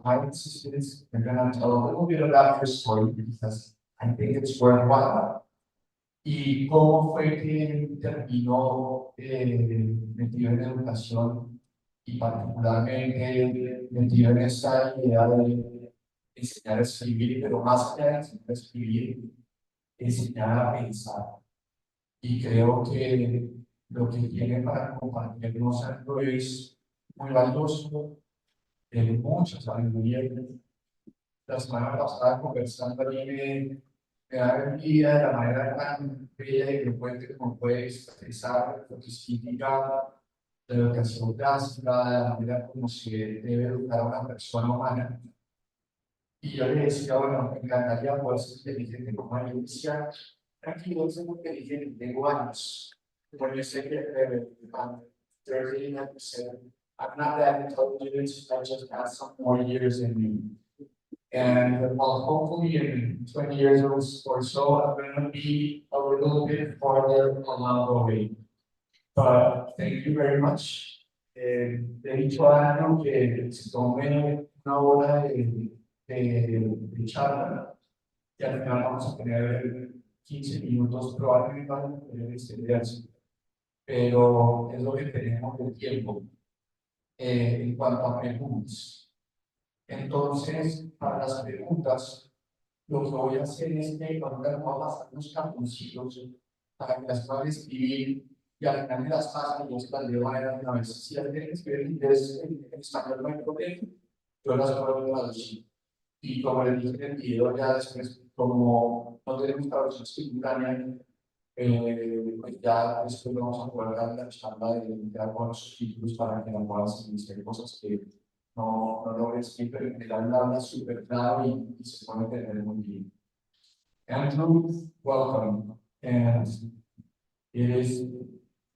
my sisters are gonna tell a little bit about her story because I think it's worthwhile. ¿Y cómo fue que terminó metido en educación y particularmente metido en esta idea de enseñar a escribir, pero más allá de enseñar a escribir, enseñar a pensar? Y creo que lo que tiene para compartirnos algo es muy valioso, de mucha sabiduría. La semana pasada conversando allí me da envidia de la manera tan bella y elocuente como puede expresar lo que significa la educación clásica, de la manera como se debe educar a una persona humana. Y yo le decía, bueno, me encantaría poder ser inteligente como ella. Y decía, tranquilo, soy muy inteligente, tengo años. When you say that I'm 30, like you said, I'm not that intelligent, I just have some more years in me. And well, hopefully in 20 years or so, I'm going to be a little bit farther along the way. But thank you very much. He dicho a Ana que se tome una hora de charla y al final vamos a tener 15 minutos, probablemente para poder extenderse. Pero es lo que tenemos de tiempo en cuanto a preguntas. Entonces, para las preguntas, lo que voy a hacer es que ahora vamos a hacer unos cartoncitos para que las puedan escribir y al final de las páginas yo las leo una vez. Si alguien quiere escribir en inglés, en español no hay problema, yo las puedo traducir. Y como les dije en el video, ya después, como no tenemos traducción simultánea, pues ya después vamos a poder dar la charla de algunos subtítulos para que no puedan seguir cosas que no logre escribir, pero en general habla súper claro y se puede entender muy bien. Andrew, welcome. And it is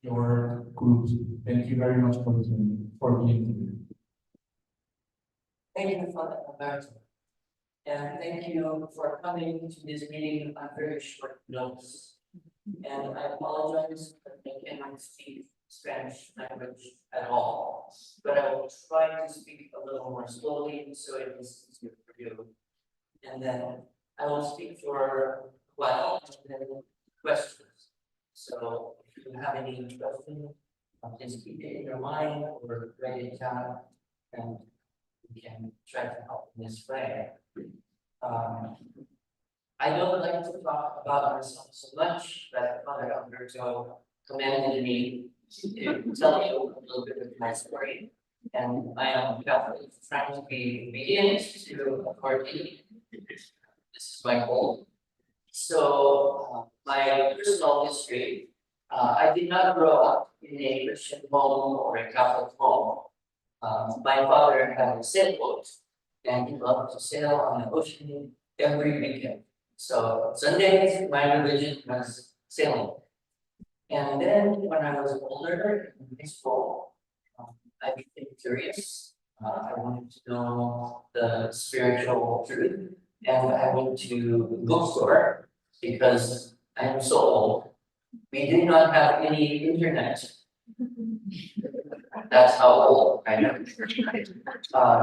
your group. Thank you very much for being here. Thank you for that, Roberto. And thank you for coming to this meeting on very short notice. And I apologize that I cannot speak Spanish language at all, but I will try to speak a little more slowly so it is easier for you. And then I will speak for a while and then questions. So if you have any questions, please keep it in your mind or write it down and we can try to help in this way. I don't like to talk about myself so much that Father Alberto commanded me to tell you a little bit of my story. And I am trying to be obedient to authority. This is my goal. So my personal history, I did not grow up in a Christian home or a Catholic home. My father had a sailboat and he loved to sail on the ocean every weekend. So Sundays, my religion was sailing. And then when I was older in high school, I became curious. I wanted to know the spiritual truth. And I went to the bookstore because I am so old. We did not have any internet. That's how old I am.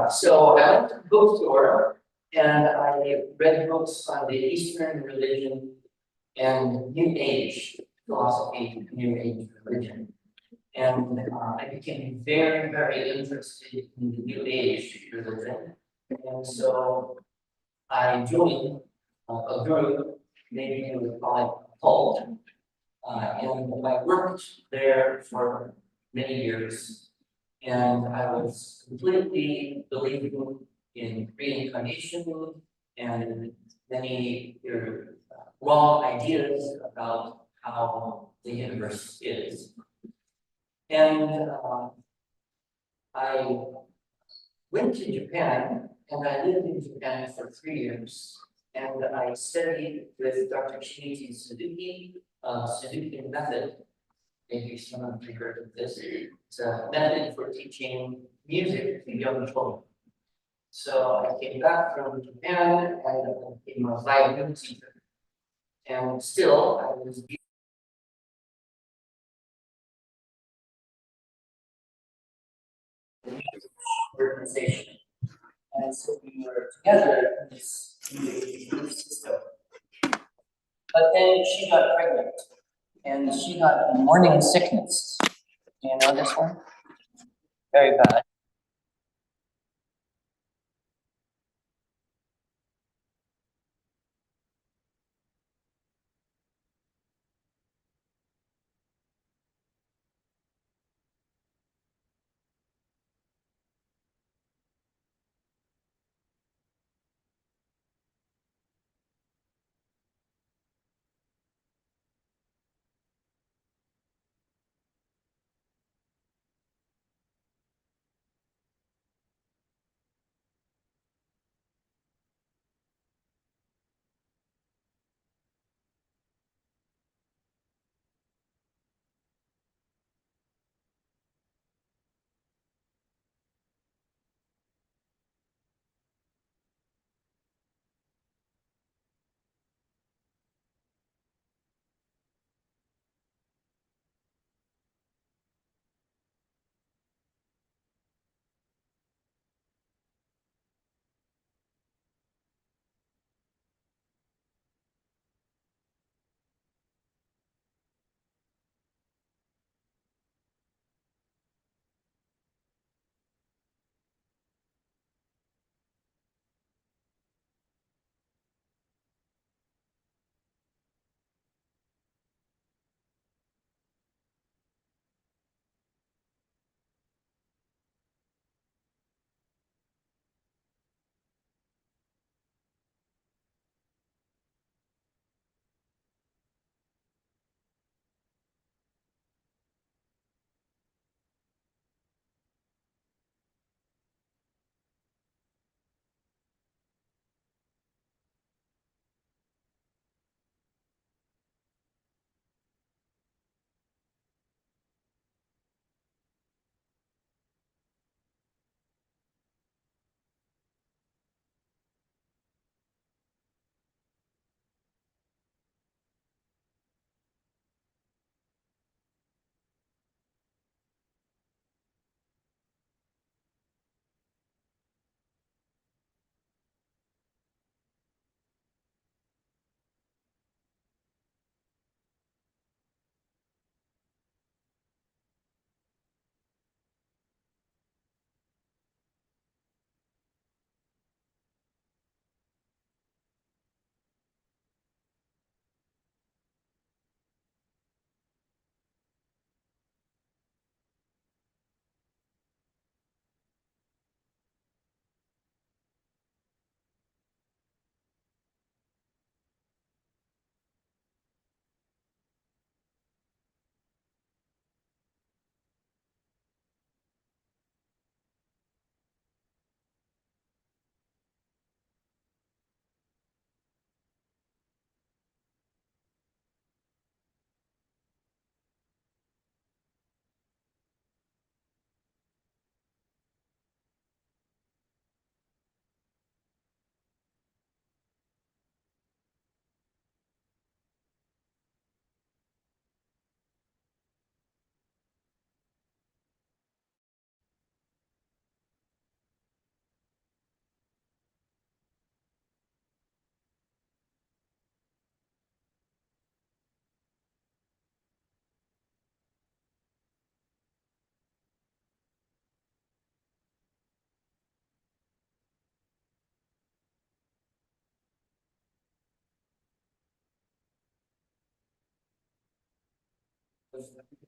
So I went to the bookstore and I read books on the Eastern religion and New Age philosophy, New Age religion. And I became very, very interested in the New Age religion. And so I joined a group, maybe you would call it a cult. And I worked there for many years. And I was completely believing in reincarnation and many wrong ideas about how the universe is. And I went to Japan and I lived in Japan for 3 years. And I studied with Dr. Shinichi Suzuki, Suzuki method. Maybe some of you heard of this. It's a method for teaching music to young children. So I came back from Japan and I became a violin teacher. And still, I was organization. And and so we were together in this system. But then she got pregnant, and she got morning sickness. Do you know this one? Very bad.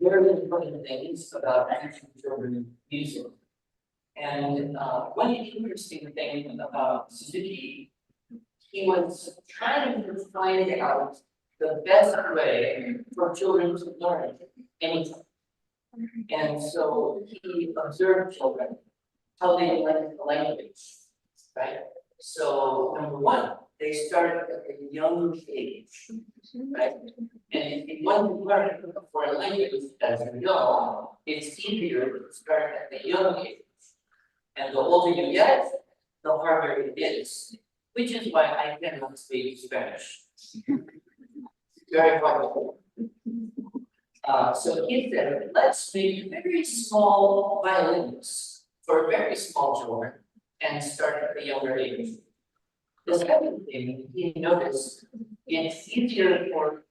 Very important things about teaching children music. And one interesting thing about Suzuki, he was trying to find out the best way for children to learn anything. And so he observed children, how they learn the language, right? So number one, they start at a young age, right? And if you want to learn for a language, as you know, it's easier to start at a young age. And the older you get, the harder it is, which is why I cannot speak Spanish. Very hard. So he said, let's make very small violins for very small children, and start at a younger age. The second thing he noticed, it's easier for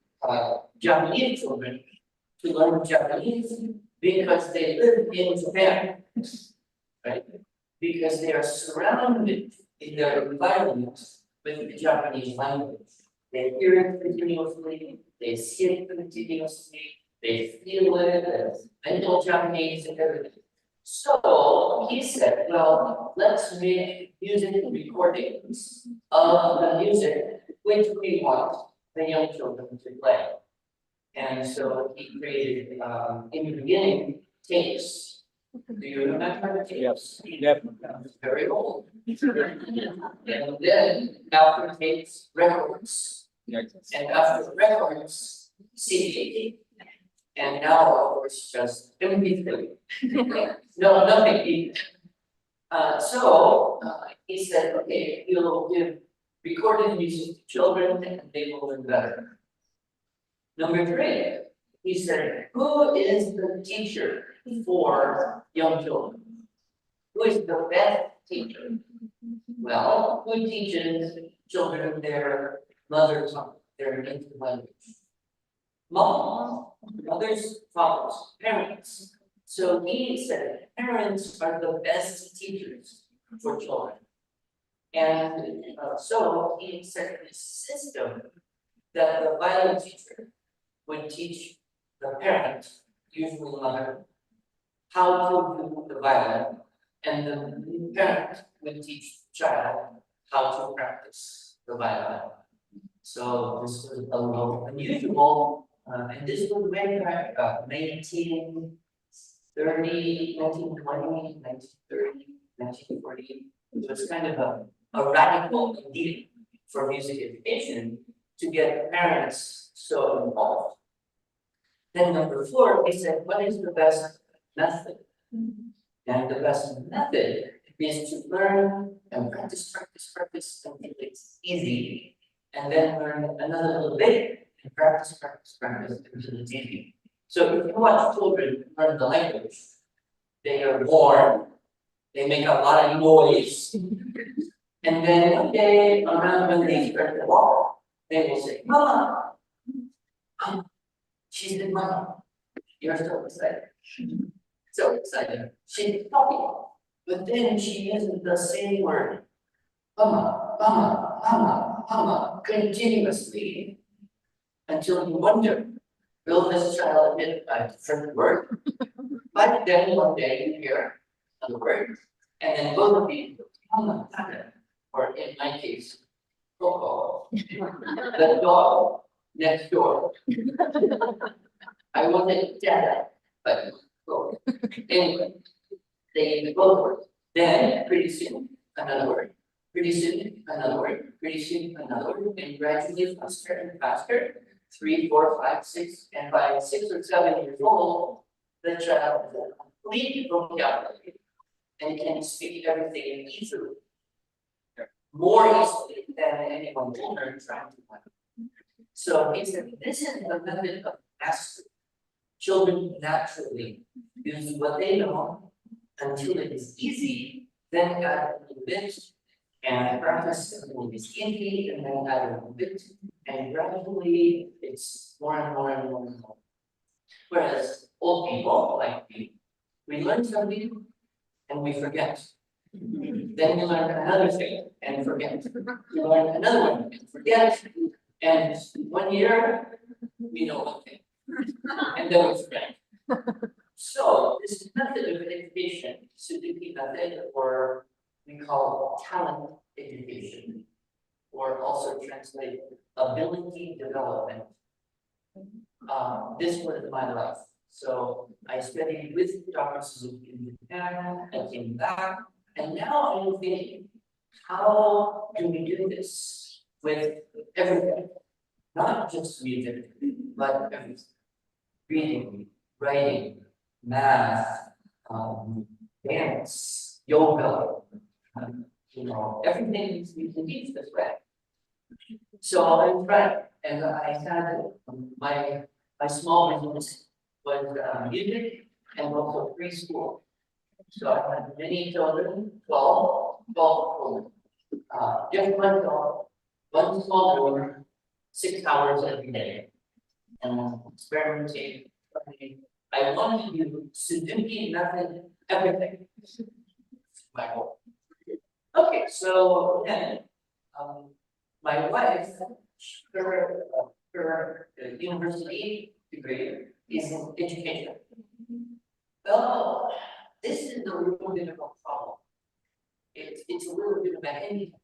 Japanese children to learn Japanese because they live in Japan, right? Because they are surrounded in their environment with the Japanese language. They hear it continuously, they see it continuously, they feel it, they know Japanese and everything. So he said, well, let's make music recordings of the music which we want the young children to play. And so he created, in the beginning, tapes. Do you remember tapes? Yep. Very old. And then after tapes, records. And after records, CD. And now, of course, just MP3. No, nothing. So he said, okay, we'll give recorded music to children and they will learn better. Number 3, he said, who is the teacher for young children? Who is the best teacher? Well, who teaches children their mother tongue, their native language? Mom, mothers, fathers, parents. So he said parents are the best teachers for children. And so he said this system that the violin teacher would teach the parent, usually the mother, how to do the violin, and the parent would teach the child how to practice the violin. So this was a little unusual, and this was way back 1930, 1920, 1930, 1940. It was kind of a radical idea for music education to get parents so involved. Then number 4, he said, what is the best method? And the best method is to learn and practice until it's easy, and then learn another little bit and practice until it's easy. So if you watch children learn the language, they are born, they make a lot of noise, and then one day around when they start to walk, they will say, Mama, she's the mama. You're so excited. So excited. She's talking, but then she uses the same word, mama, mama, mama, mama, continuously, until you wonder, will this child get a different word? But then one day you hear a word, and then both of you, mama, mama, or in my case, Coco, the dog next door. I wanted Dada, but Coco. Anyway, they both words. Then pretty soon another word. Pretty soon another word. Pretty soon another word, and gradually faster and faster. 3, 4, 5, 6, and by 6 or 7 years old, the child has a complete vocabulary and can speak everything easily. More easily than anyone older trying to learn. So he said, this is the method of mastery. Children naturally use what they know until it is easy, then add a little bit, and practice until it is easy, and then add a little bit, and gradually it's more and more and more and more. Whereas old people like me, we learn something and we forget. Then we learn another thing and forget. We learn another one and forget. And 1 year, we know one thing. And then we forget. So this method of education, Suzuki method, or we call talent education, or also translate ability development. This was my life. So I studied with Dr. Suzuki in Japan, I came back, and now I'm thinking, how do we do this with everything? Not just music, but everything. Reading, writing, math, dance, yoga, everything we can teach this way. So I'm trying, and I had my small business was music and also preschool. So I had many children, 12, well, just one small room, 6 hours every day. And experimenting, learning. I want to do Suzuki method everything. My goal. Okay, so then, my wife, her university degree is in education. Well, this is a little bit of a problem. It's a little bit of a handicap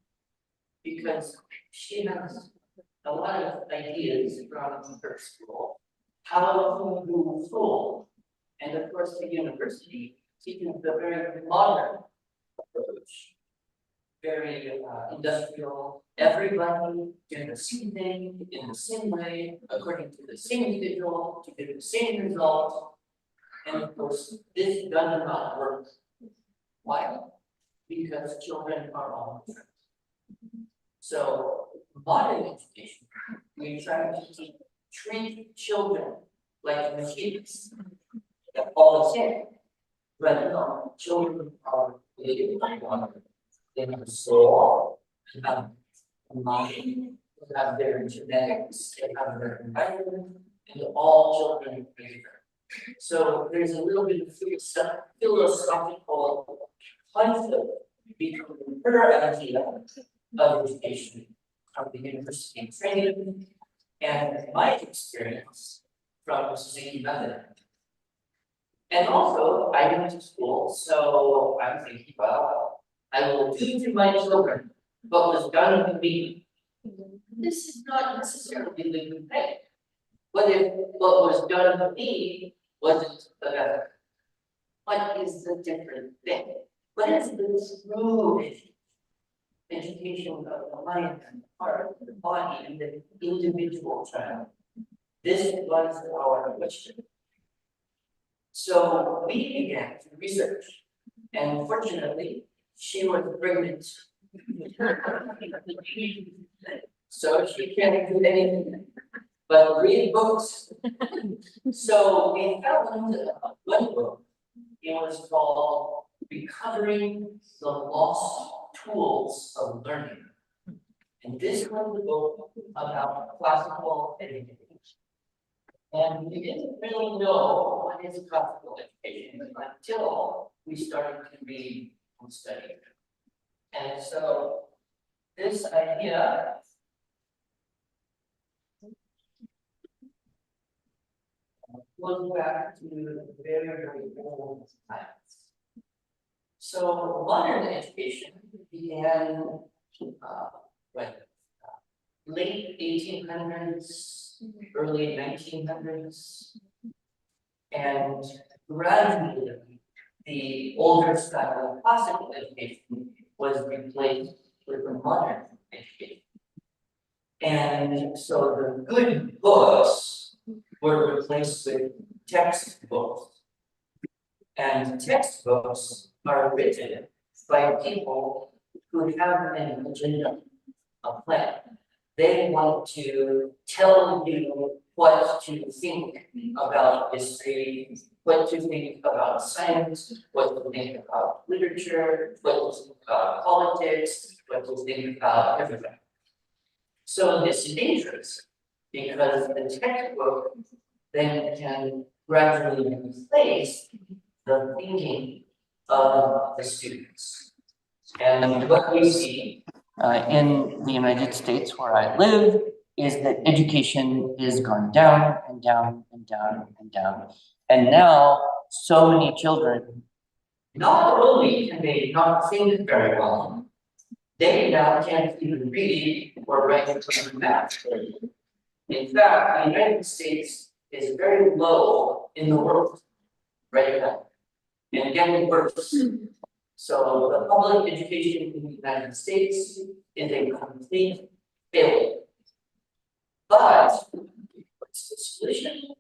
because she has a lot of ideas from her school, how to move forward. And of course, the university teaches a very modern approach, very industrial. Everybody doing the same thing in the same way, according to the same schedule, to get the same result. And of course, this does not work. Why? Because children are all different. So modern education, we try to treat children like machines that all the same. But no, children are really they have a soul, they have a mind, they have their genetics, they have their environment, and all children are different. So there's a little bit of philosophical conflict between her idea of education from the university training and my experience from Suzuki method. And also, I went to school, so I'm thinking, well, I will do to my children what was done to me. This is not necessarily the good thing. What if what was done to me wasn't the better? What is the different thing? What is the true education of the mind and the heart, the body, and the individual child? This was our question. So we began to research, and fortunately, she was pregnant. So she can't do anything but read books. So we found one book. It was called Recovering the Lost Tools of Learning. And this was the book about classical education. And we didn't really know what is classical education until we started to read and study. And so this idea goes back to very, very old times. So modern education began when late 1800s, early 1900s, and gradually the older style of classical education was replaced with the modern education. And so the good books were replaced with textbooks. And textbooks are written by people who have an agenda, a plan. They want to tell you what to think about history, what to think about science, what to think about literature, what to think about politics, what to think about everything. So this is dangerous because the textbook then can gradually replace the thinking of the students. And what we see in the United States where I live is that education is gone down and down and down and down. And now so many children, not only can they not think very well, they now can't even read or write math. In fact, the United States is very low in the world right now, and getting worse. So the public education in the United States is a complete failure. But what's the solution?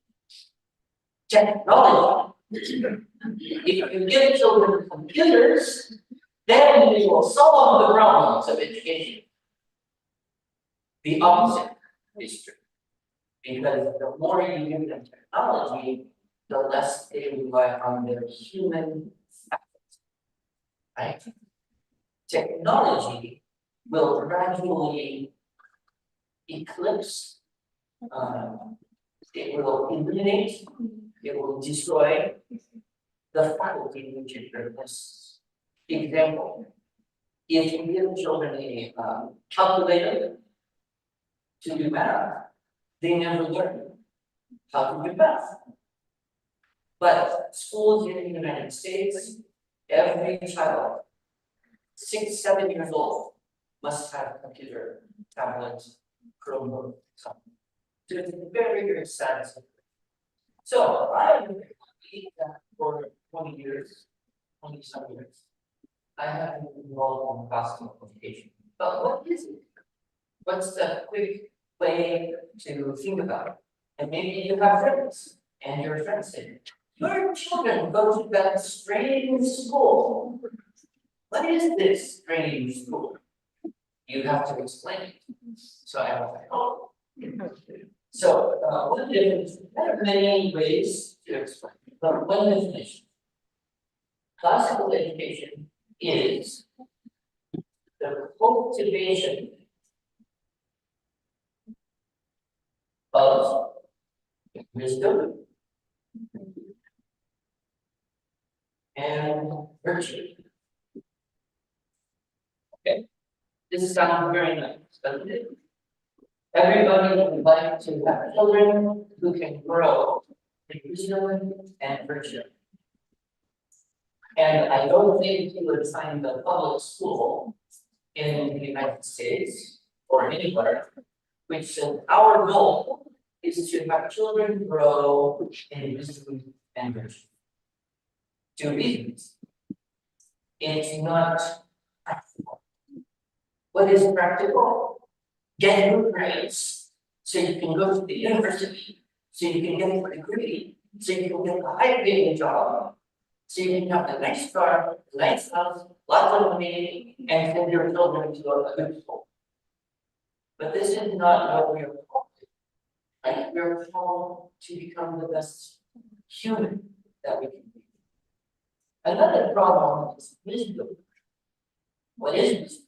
Technology. If you give children computers, then we will solve the problems of education. The opposite is true. Because the more you give them technology, the less they rely on their human factors. Right? technology will gradually eclipse, it will eliminate, it will destroy the faculty which it replaces. Example, if you give children a calculator to do math, they never learn how to do math. But schools in the United States, every child, 6, 7 years old, must have a computer, tablet, Chromebook, something. So it's very, very sad. So I have been that for 20 years, 20-some years. I have been involved in classical education. But what is it? What's the quick way to think about it? And maybe you have friends, and your friends say, your children go to that strange school. What is this strange school? You have to explain it. So I was like, oh. So there are many ways to explain, but one definition. Classical education is the cultivation of wisdom and virtue. Okay, this sounds very nice, doesn't it? Everybody would like to have children who can grow in wisdom and virtue. And I don't think you would find the public school in the United States or anywhere which says our goal is to have children grow in wisdom and virtue. 2 reasons. It's not practical. What is practical? Get good grades so you can go to the university, so you can get a degree, so you can get a high-paying job, so you can have a nice car, a nice house, lots of money, and send your children to a good school. But this is not what we are called to. Right? We are called to become the best human that we can be. Another problem is wisdom. What is wisdom?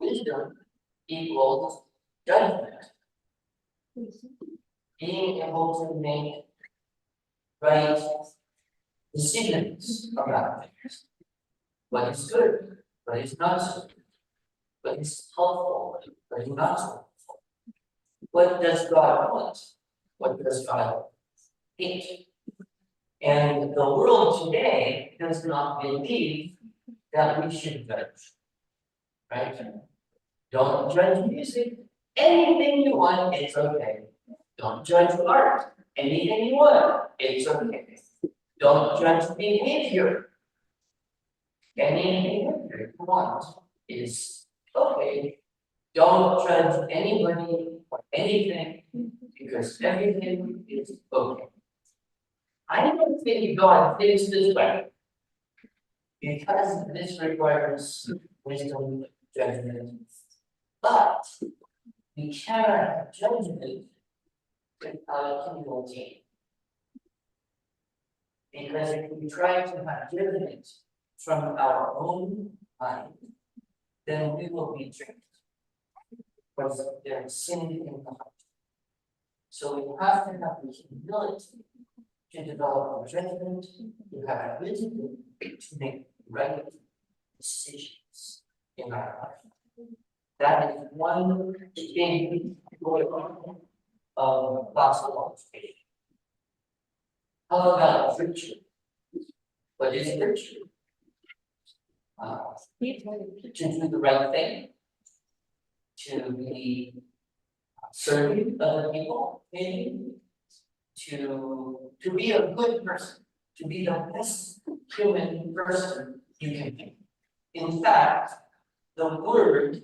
Wisdom equals judgment. Being able to make right decisions about things. What is good, what is not so good, what is helpful, what is not so helpful. What does God want? What does God hate? And the world today does not believe that we should judge. Right? Don't judge music. Anything you want, it's okay. Don't judge art. Anything you want, it's okay. Don't judge behavior. Any behavior you want is okay. Don't judge anybody or anything because everything is okay. I don't think God thinks this way because this requires wisdom, judgment. But we cannot have judgment without humility. Because if we try to have judgment from our own mind, then we will be tricked. Because there is sin in the heart. So we have to have the humility to develop judgment, to have wisdom to make right decisions in our life. That is one thing going on of classical education. How about virtue? What is virtue? To do the right thing, to be serving other people, maybe, to be a good person, to be the best human person you can be. In fact, the word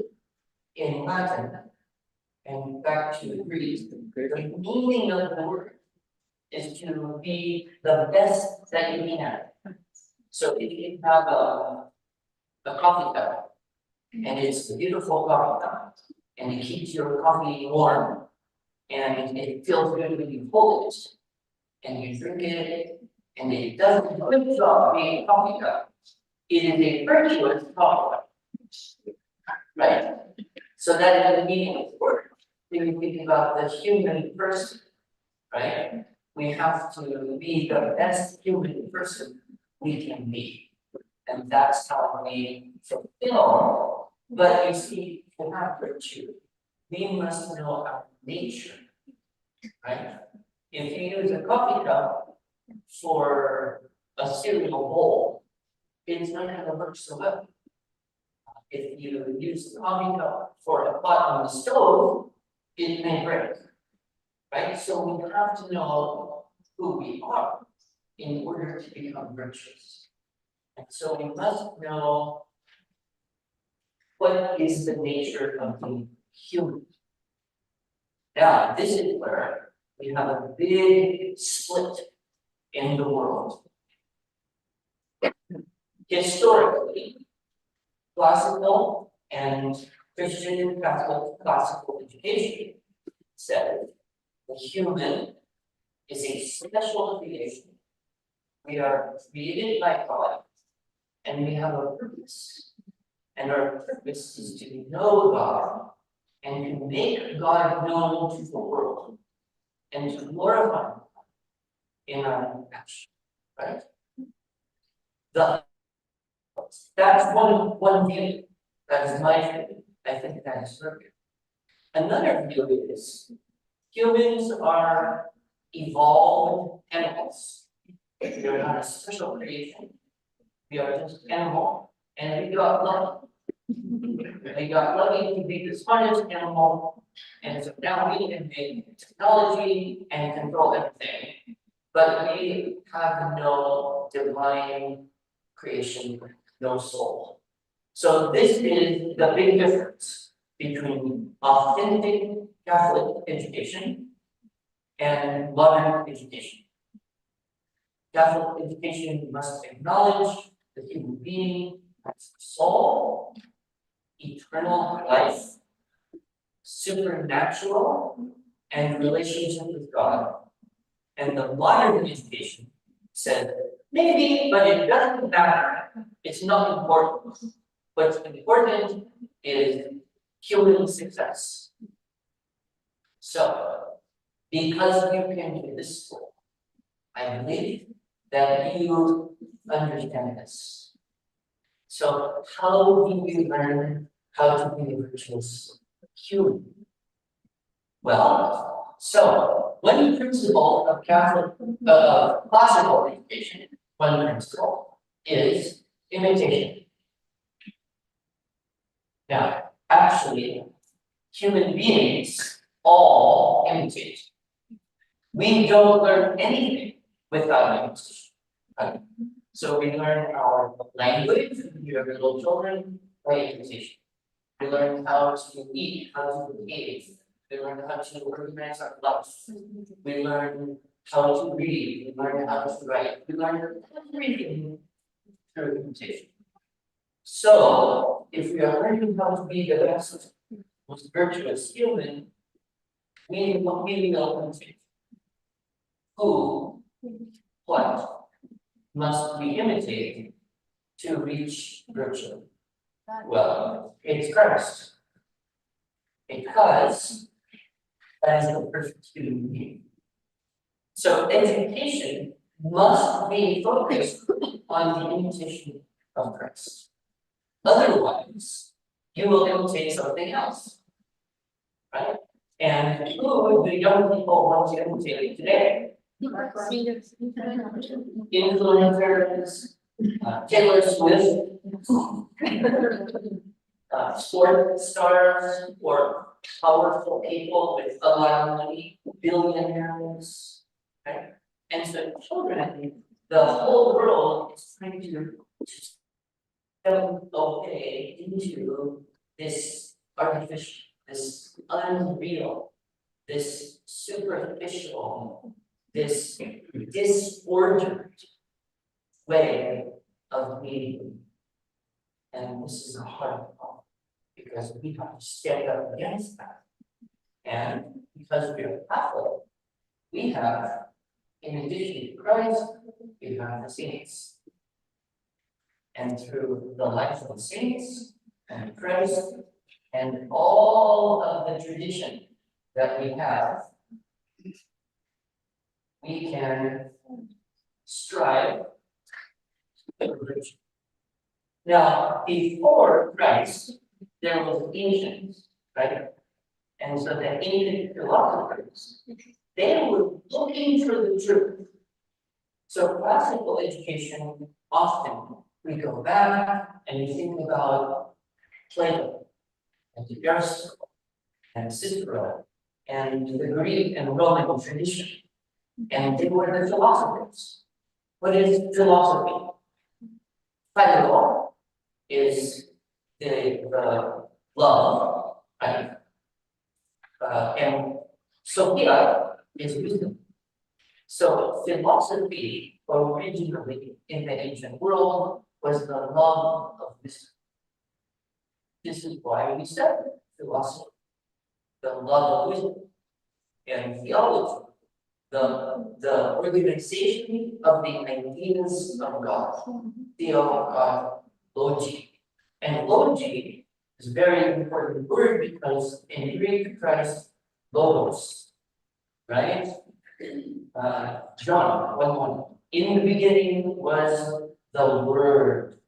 in Latin, and back to the Greek, the meaning of the word is to be the best that you can. So if you have a coffee cup, and it's a beautiful coffee cup, and it keeps your coffee warm, and it feels good when you hold it, and you drink it, and it does a good job being a coffee cup. It is a virtuous coffee cup. right? So that is the meaning of the word. When you think about the human person, right? We have to be the best human person we can be. And that's how we fulfill. But you see, to have virtue, we must know our nature, right? If you use a coffee cup for a cereal bowl, it's not going to work so well. If you use the coffee cup for a pot on the stove, it may break, right? So we have to know who we are in order to become virtuous. And so we must know what is the nature of the human. Now, this is where we have a big split in the world. Historically, classical and Christian Catholic classical education said the human is a special creation. We are created by God, and we have a purpose. And our purpose is to know God and to make God known to the world and to glorify God in our action, right? That's one view. That is my view. I think that is perfect. Another view is humans are evolved animals. We are not a special creation. We are just animal, and we got lucky. We got lucky to be the smartest animal, and so now we can make technology and control everything. But we have no divine creation, no soul. So this is the big difference between authentic Catholic education and modern education. Catholic education must acknowledge the human being as soul, eternal life, supernatural, and relationship with God. And the modern education said, maybe, but it doesn't matter. It's not important. What's important is human success. So, because you came to this school, I believe that you understand this. So, how do we learn how to be a virtuous human? Well, so one principle of Catholic classical education, one principle is imitation. Now, actually, human beings all imitate. We don't learn anything without imitation. Right? So we learn our language when we are little children by imitation. We learn how to eat, how to behave. We learn how to organize our life. We learn how to read. We learn how to write. We learn everything through imitation. So, if we are learning how to be the best, most virtuous human, we will imitate. Who, what must we imitate to reach virtue? Well, it's Christ. Because that is the perfect human being. So education must be focused on the imitation of Christ. Otherwise, you will imitate something else, right? And who do young people want to imitate today? Influencers, Taylor Swift, sports stars, or powerful people with a lot of money, billionaires, right? And so children, the whole world is trying to away into this artificial, this unreal, this superficial, this disordered way of being. And this is a hard problem because we have to stand up against that. And because we are Catholic, we have, in addition to Christ, we have the saints. And through the life of the saints and Christ, And all of the tradition that we have, we can strive to bridge. Now, before Christ, there was ancient, right? And so the ancient philosophers, they were looking for the truth. So classical education, often we go back and we think about Plato and Aristotle and Cicero and the Greek and Roman tradition. And they were the philosophers. What is philosophy? Philo is the love, right? And Sophia is wisdom. So philosophy originally in the ancient world was the love of wisdom. This is why we study philosophy, the love of wisdom, and theology, the organization of the ideas of God, theo God, logi. And logi is a very important word because in Greek Christ logos, right? John 1:1. In the beginning was the Word,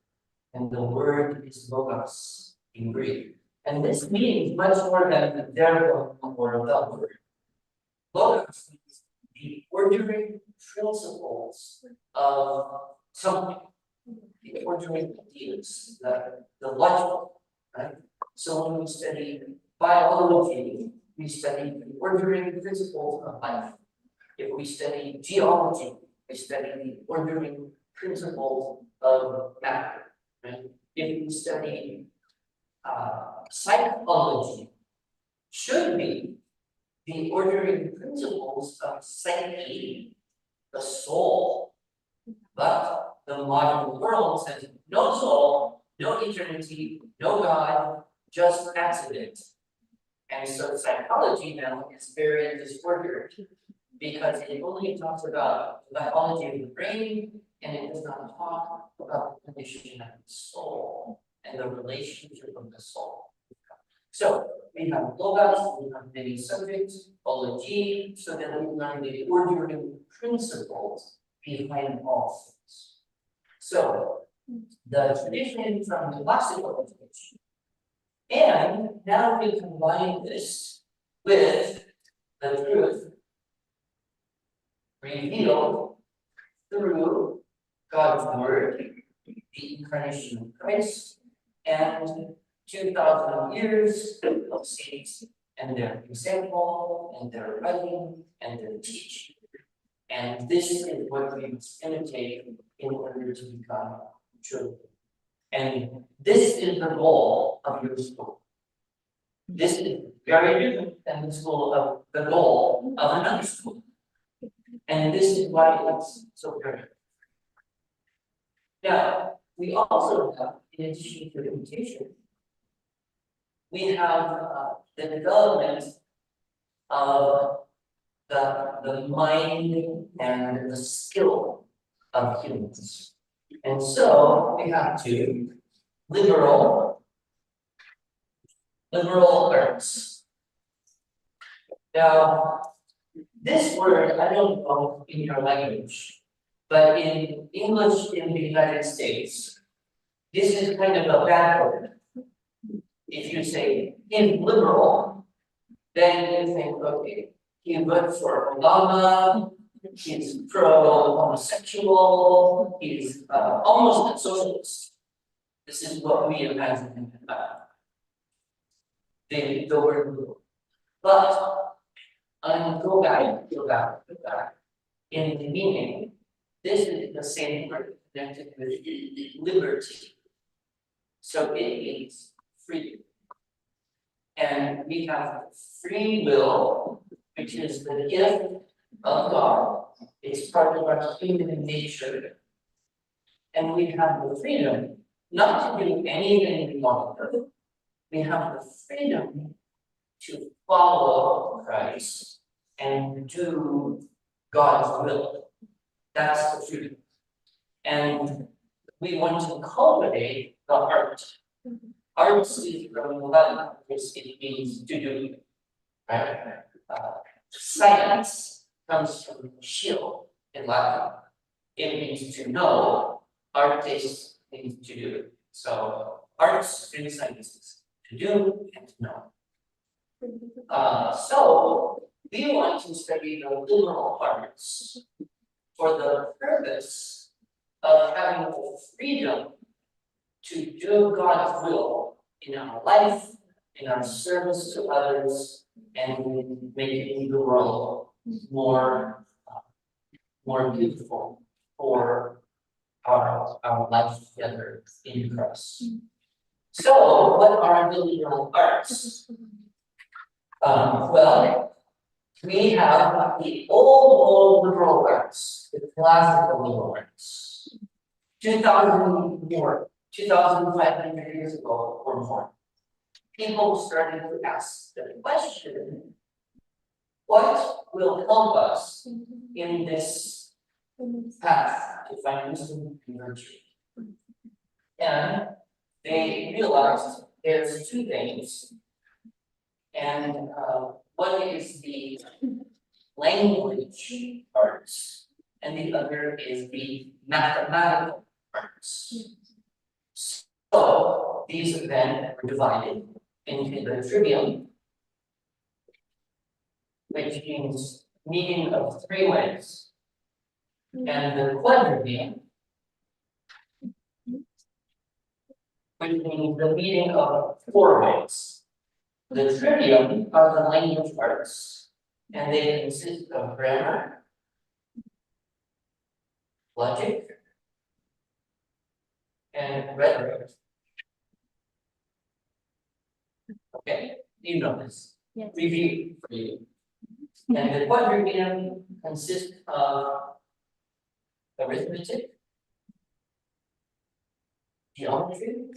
and the Word is logos in Greek. And this means much more than the verb or the word. Logos means the ordinary principles of something, the ordinary ideas, the logical, right? So when we study biology, we study the ordinary principles of life. If we study geology, we study the ordering principles of matter. Right? If we study psychology, should be the ordering principles of psyche, the soul. But the modern world says no soul, no eternity, no God, just accident. And so psychology now is very disordered, because it only talks about the biology of the brain, and it does not talk about the condition of the soul and the relationship of the soul. So we have logos, we have many subjects, ology, so that we learn the ordering principles behind all things. So the tradition from the classical education, and now we combine this with the truth revealed through God's word, the incarnation of Christ, and 2,000 years of saints and their example, and their writing, and their teaching. And this is what we must imitate in order to become true. And this is the goal of your school. This is very different than the goal of another school. And this is why it's so very. Now, we also have, in addition to imitation, we have the development of the mind and the skill of humans. And so we have to liberal arts. Now, this word, I don't know in your language, but in English in the United States, this is kind of a bad word. If you say illiberal, then you think, okay, he voted for Obama, he's pro-homosexual, he's almost a socialist. This is what we imagine the word liberal. But go back. In the meaning, this is the same word connected with liberty. So it means freedom. And we have free will, which is the gift of God. It's part of our human nature. And we have the freedom not to do anything we want to do. We have the freedom to follow Christ and do God's will. That's the freedom. And we want to cultivate the heart. Arts is from Latin, which it means to do, right? Science comes from scio in Latin. It means to know, artis means to do. So arts and sciences, to do and to know. So we want to study the liberal arts for the purpose of having the freedom to do God's will in our life, in our service to others, and making the world more beautiful for our life together in Christ. So, what are the liberal arts? Well, we have the old liberal arts, the classical liberal arts. 2,500 years ago or more, people started to ask the question, what will help us in this path to find wisdom and virtue? And they realized there's two things. And one is the language arts, and the other is the mathematical arts. So these then were divided into the trivium, which means meaning of three ways, and the quadrivium, which means the meaning of four ways. The trivium are the language arts, and they consist of grammar, logic, and rhetoric. Okay, you know this. Yes. Review for you. And the quadrivium consists of arithmetic, geometry,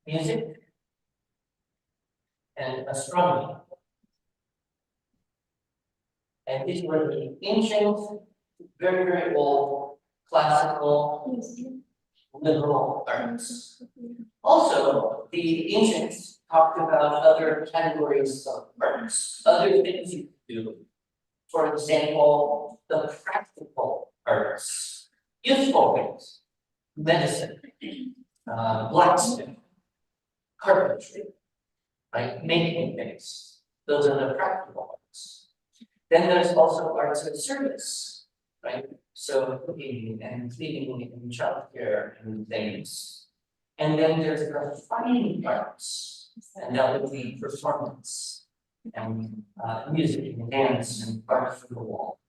music, and astronomy. And these were the ancient, very, very old, classical, liberal arts. Also, the ancients talked about other categories of arts, other things you could do. For example, the practical arts, useful things, medicine, blacksmith, carpentry, like making things. Those are the practical arts. Then there's also arts of service, right? So cooking and cleaning and childcare and things. And then there's the fine arts, and that would be performance and music and dance and art for the wall.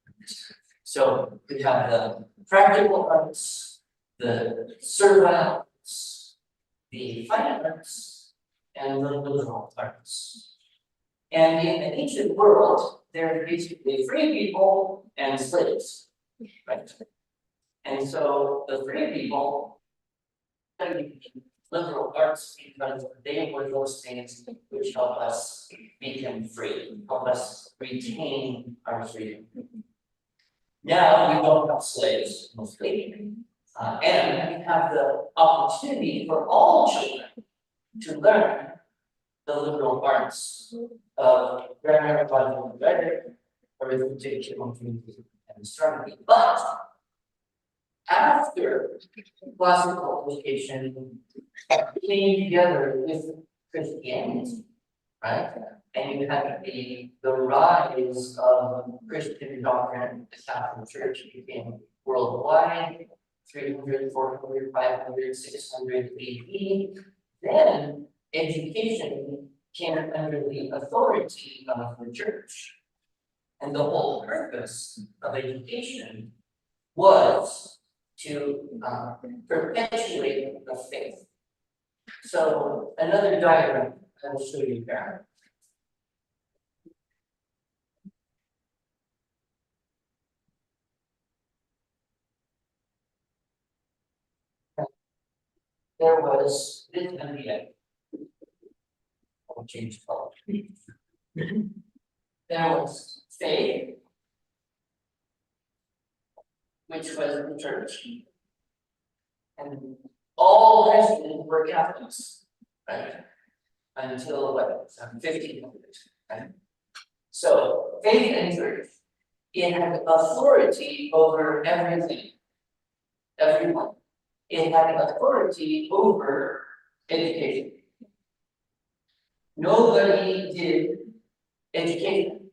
So we have the practical arts, the servile arts, the fine arts, and the liberal arts. And in the ancient world, there are basically free people and slaves, right? And so the free people study liberal arts because they were those things which help us become free, help us retain our freedom. Now we don't have slaves, mostly, and we have the opportunity for all children to learn the liberal arts of grammar, logic, and rhetoric, arithmetic, geometry, and astronomy. But after classical education came together with Christianity, right? And you had the rise of Christian doctrine, the Catholic Church became worldwide, 300, 400, 500, 600 AD. Then education came under the authority of the church. And the whole purpose of education was to perpetuate the faith. So another diagram I will show you here. There was this MBA. I'll change color. There was faith, which was the church, and all Christians were Catholics, right? Until what, 1500, right? So faith and church, it had authority over everything, everyone. It had authority over education. Nobody did education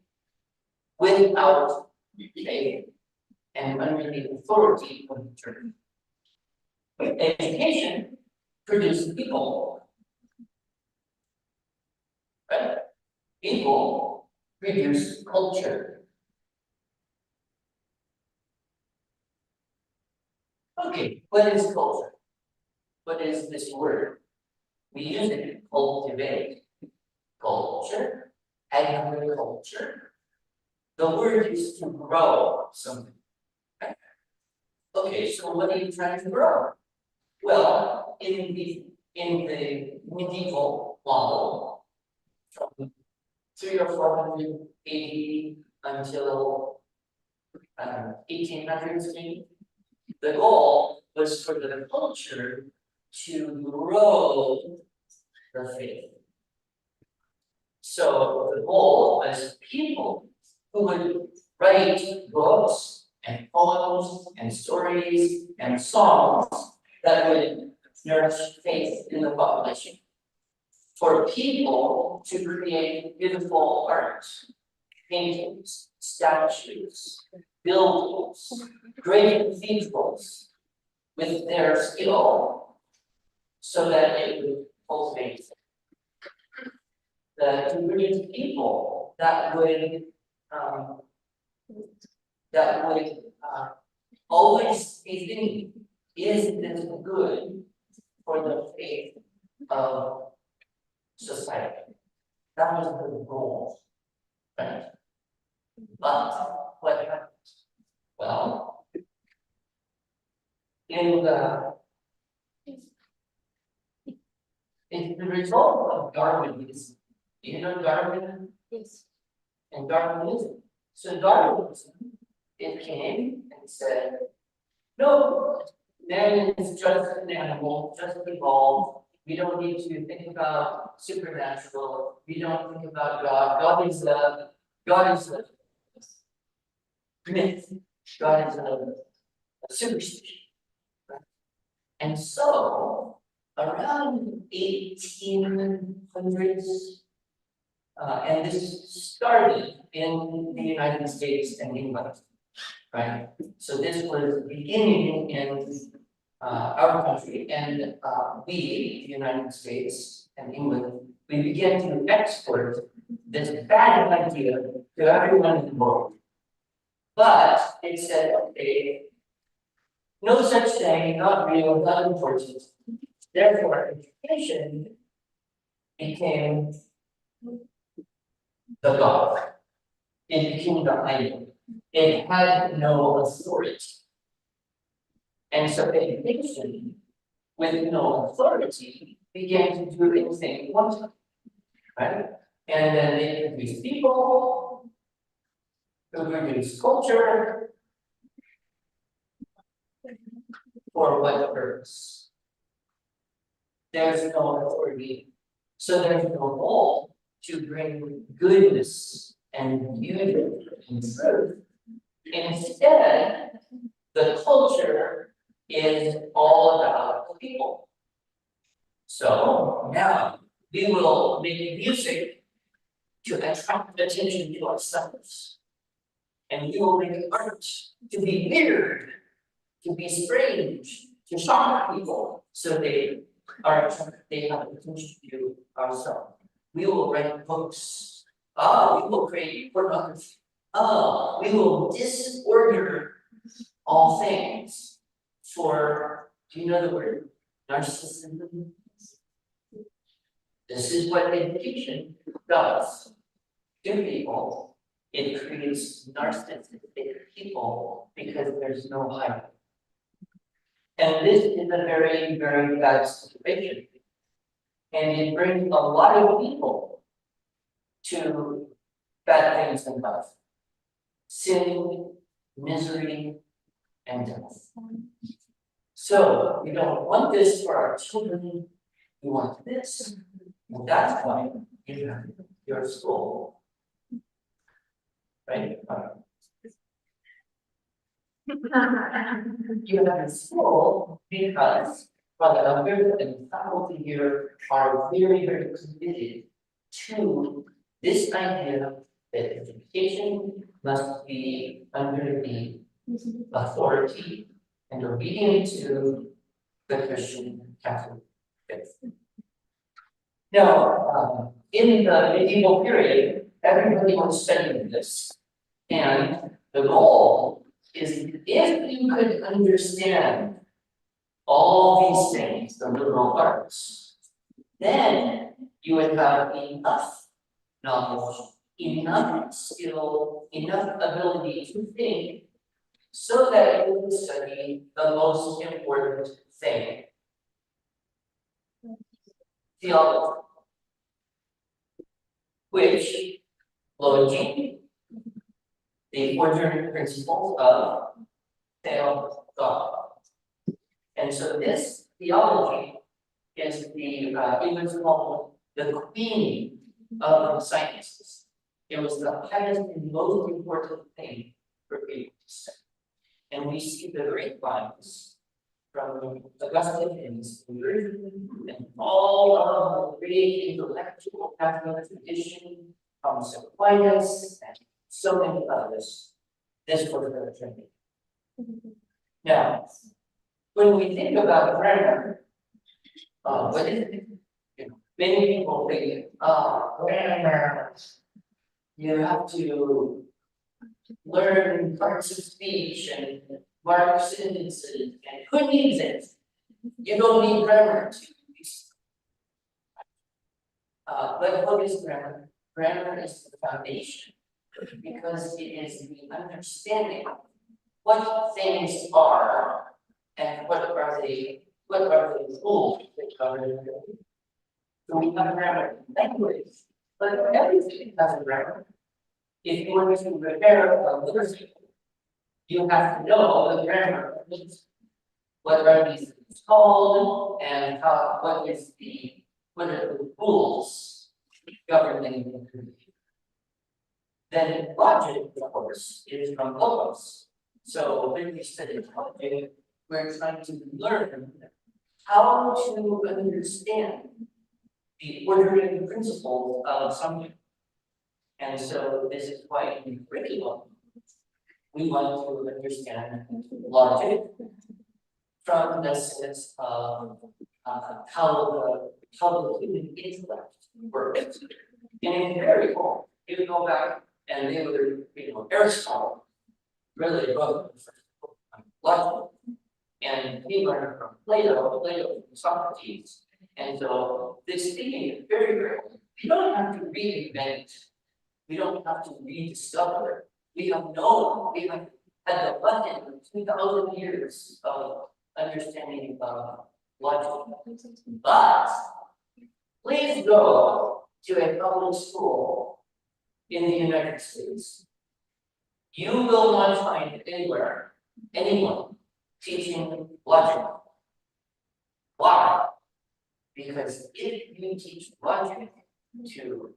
without faith and under the authority of the church. Education produces people, right? People produce culture. Okay, what is culture? What is this word? We use it to cultivate. Culture, agriculture. The word is to grow something. Right? Okay, so what are you trying to grow? Well, in the medieval model, from 300 or 400 AD until 1800s, maybe, the goal was for the culture to grow the faith. So the goal was people who would write books and poems and stories and songs that would nourish faith in the population. For people to create beautiful art, paintings, statues, buildings, great cathedrals with their skill so that it would cultivate the community of people that would always be thinking, is this good for the faith of society? That was the goal, right? But what happened? Well, in the result of Darwinism, you know Darwin? Yes. And Darwinism. So Darwinism, it came and said, no, man is just an animal, just evolved. We don't need to think about supernatural. We don't think about God. God is a myth. God is a superstition. Right? And so around 1800s, and this started in the United States and England, right? So this was beginning in our country, and we, the United States and England, we began to export this bad idea to everyone in the world. But it said, okay, no such thing, not real, not important. Therefore, education became the God. It became the idol. It had no authority. And so education with no authority began to do anything it wanted. Right? And then they produced people who produced culture. For what purpose? There's no authority. So there's no goal to bring goodness and beauty and truth. Instead, the culture is all about the people. So now we will make music to attract attention to ourselves. And we will make art to be weird, to be strange, to shock people, so they have attention to ourselves. We will write books. We will create pornography. We will disorder all things for, do you know the word narcissism? This is what education does to people. It creates narcissistic people because there's no hype. And this is a very, very bad situation. And it brings a lot of people to bad things in life. Sin, misery, and death. So we don't want this for our children, we want this. And that's why you have your school. Right? You have a school because the and faculty here are very, very committed to this idea that education must be under the authority and obedient to the Christian Catholic faith. Now, in the medieval period, everybody was studying this, and the goal is if you could understand all these things, the liberal arts, then you would have enough knowledge, enough skill, enough ability to think, so that you would study the most important thing, theology, which logically the ordinary principles of God. And so this theology is it was called the queen of the sciences. It was the highest and most important thing for people to study. And we see the great lines from Augustine and and all of the great intellectual Catholic tradition from Aquinas and so many others. This was their training. Now, when we think about grammar, what is it? Many people think, grammar, you have to learn parts of speech and mark sentences, and who needs it? You don't need grammar to but what is grammar? Grammar is the foundation because it is the understanding of what things are and what are the rules that govern them. So we have grammar in language, but everything has a grammar. If you want to prepare a literacy, you have to know the grammar of it. What are these things called and what are the rules governing the. Then logic, of course, is from logos. So when we study logic, we're trying to learn how to understand the ordering principles of something. And so this is why in curriculum, we want to understand logic from the sense of how the human intellect works. And it's very cool. You go back and they were, Aristotle really wrote the first book on logic. And he learned from Plato from Socrates. And so this thinking is very critical. We don't have to reinvent, we don't have to rediscover. We have known, we have had the abundance of 2,000 years of understanding logic. But please go to a public school in the United States. You will not find anywhere anyone teaching logic. Why? Because if you teach logic to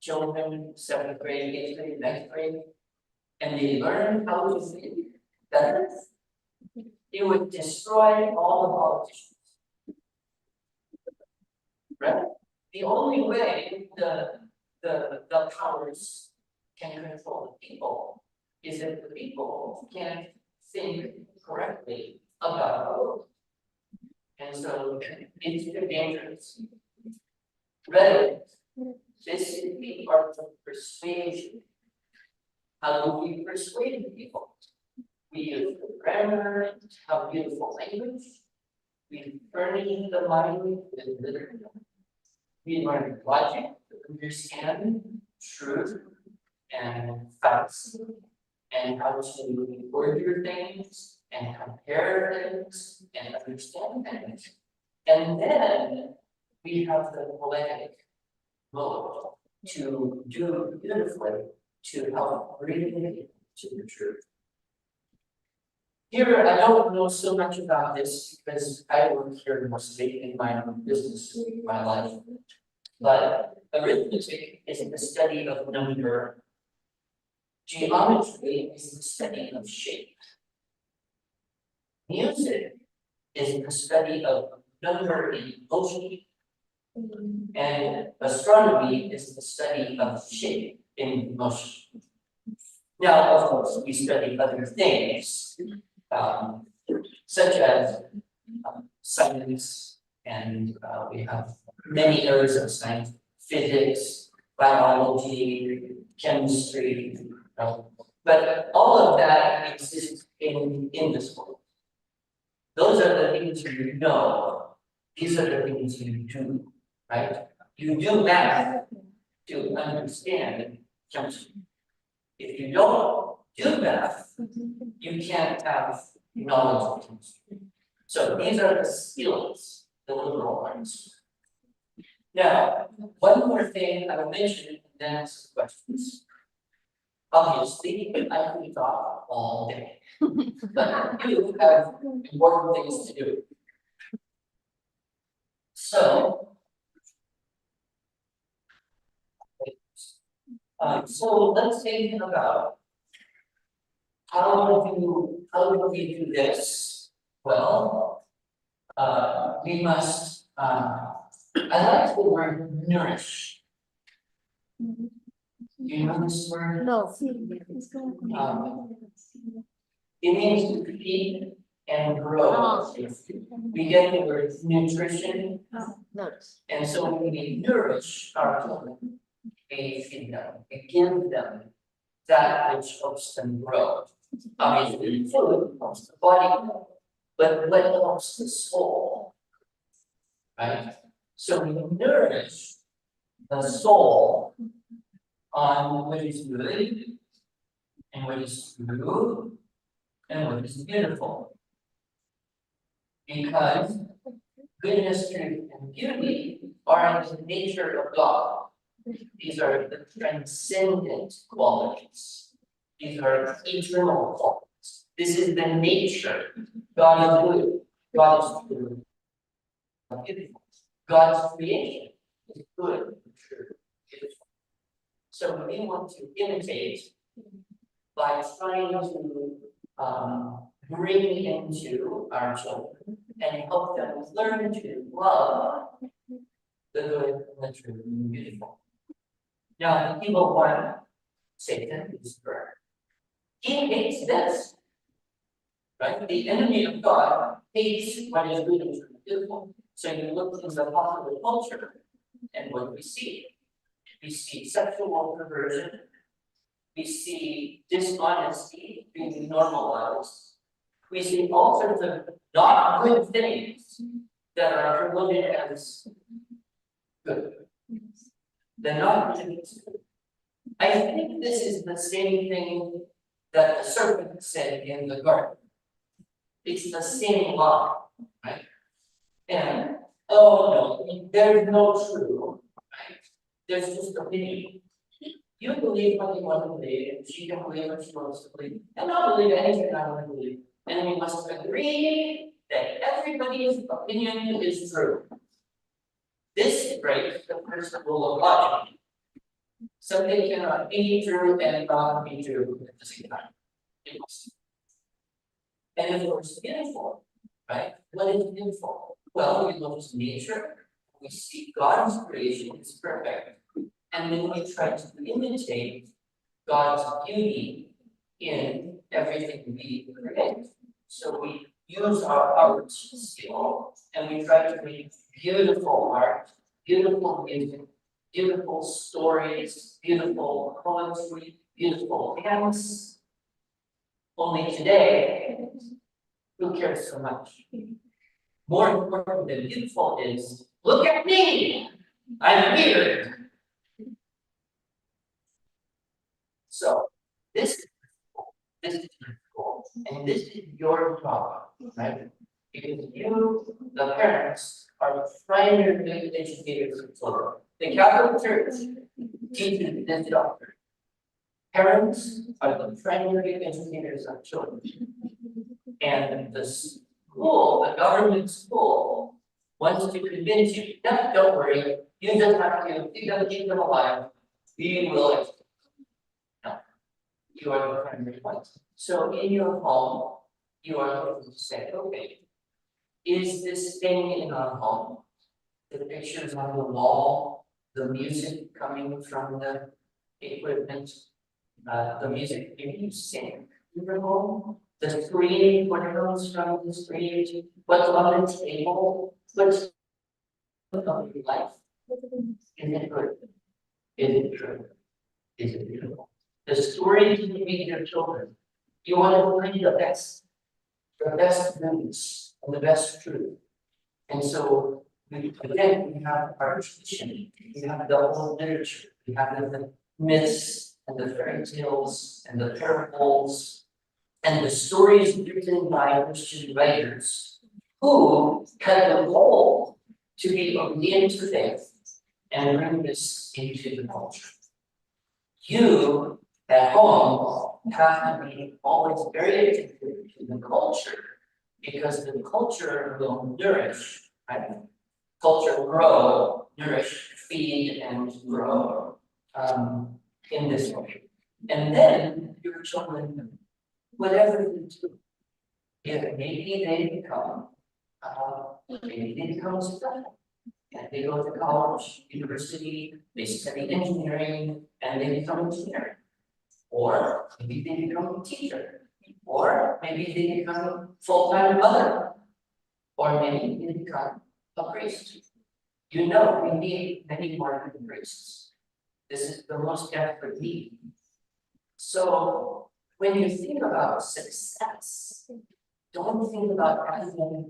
children, 7th grade, 8th grade, 9th grade, and they learn how to think better, you would destroy all the politicians. Right? The only way the powers can control the people is if the people can't think correctly about the world. And so it's too dangerous. Rhetoric, this is the art of persuasion. How do we persuade people? We use grammar, have beautiful language. We furnish the mind with literature. We learn logic to understand truth and facts, and how to order things and compare things and understand things. And then we have the poetic mode to do beautifully to help bring it to the truth. Here, I don't know so much about this because I work here mostly in my own business, my life. But arithmetic is the study of number. Geometry is the study of shape. Music is the study of number in motion. And astronomy is the study of shape in motion. Now, of course, we study other things, such as science, and we have many areas of science, physics, biology, chemistry, but all of that exists in this world. Those are the things you know. These are the things you do, right? You do math to understand chemistry. If you don't do math, you can't have knowledge of chemistry. So these are the skills, the liberal arts. Now, one more thing I will mention, and then ask questions. Obviously, I could talk all day, but you have important things to do. So, so let's think about how do we do this? Well, we must, I like the word nourish. You know this word? No. It means to feed and grow. We get the word nutrition, and so when we nourish our children, we feed them, we give them that which helps them grow. Obviously, food helps the body grow, but what helps the soul? Right? So we nourish the soul on what is good and what is true and what is beautiful. Because goodness, truth, and beauty are in the nature of God. These are the transcendent qualities. These are eternal qualities. This is the nature. God is good. God is true. Beautiful. God's creation is good, true, beautiful. So we want to imitate by trying to bring into our children and help them learn to love the good and the true and the beautiful. Now, the evil one, Satan, is correct. He hates this. Right? The enemy of God hates what is good and true and beautiful. So you look in the popular culture, and what do we see? We see sexual perversion. We see dishonesty being normalized. We see all sorts of not good things that are promoted as good. They're not good. I think this is the same thing that the serpent said in the garden. It's the same lie, right? And oh no, there's no true, right? There's just opinion. You believe what you want to believe, and she can believe what she wants to believe, and I'll believe anything I want to believe. And we must agree that everybody's opinion is true. This breaks the first rule of logic. Something cannot be true and not be true at the same time. It must. And of course, beautiful, right? What is beautiful? Well, we look to nature, we see God's creation is perfect, and then we try to imitate God's beauty in everything we create. So we use our art skill and we try to make beautiful art, beautiful music, beautiful stories, beautiful poetry, beautiful dance. Only today, who cares so much? More important than beautiful is, look at me, I'm weird. So this is cool, and this is your job, right? Because you, the parents, are the primary educators of children. The Catholic Church teaches this doctrine. Parents are the primary educators of children. And the school, the government school, wants to convince you, no, don't worry, you just have to, you gotta keep them alive. We will. No, you are the primary point. So in your home, you are going to say, okay, is this thing in our home? The pictures on the wall, the music coming from the equipment, the music you sing in your home, the screen, what comes from the screen, what's on the table, what's of your life. Is it good? Is it true? Is it beautiful? The stories you read your children, you want to bring the best news and the best truth. And so again, we have our tradition, we have the whole literature, we have the myths and the fairy tales and the parables and the stories written by Christian writers who had the goal to be obedient to faith and bring this into the culture. You at home have to be always very attentive to the culture because the culture will nourish, right? Culture grow, nourish, feed, and grow in this way. And then your children, whatever you do, if maybe they become successful. And they go to college, university, they study engineering, and they become an engineer. Or maybe they become a teacher. Or maybe they become a full-time mother. Or maybe they become a priest. You know, we need many more priests. This is the most desperate need. So when you think about success, don't think about academic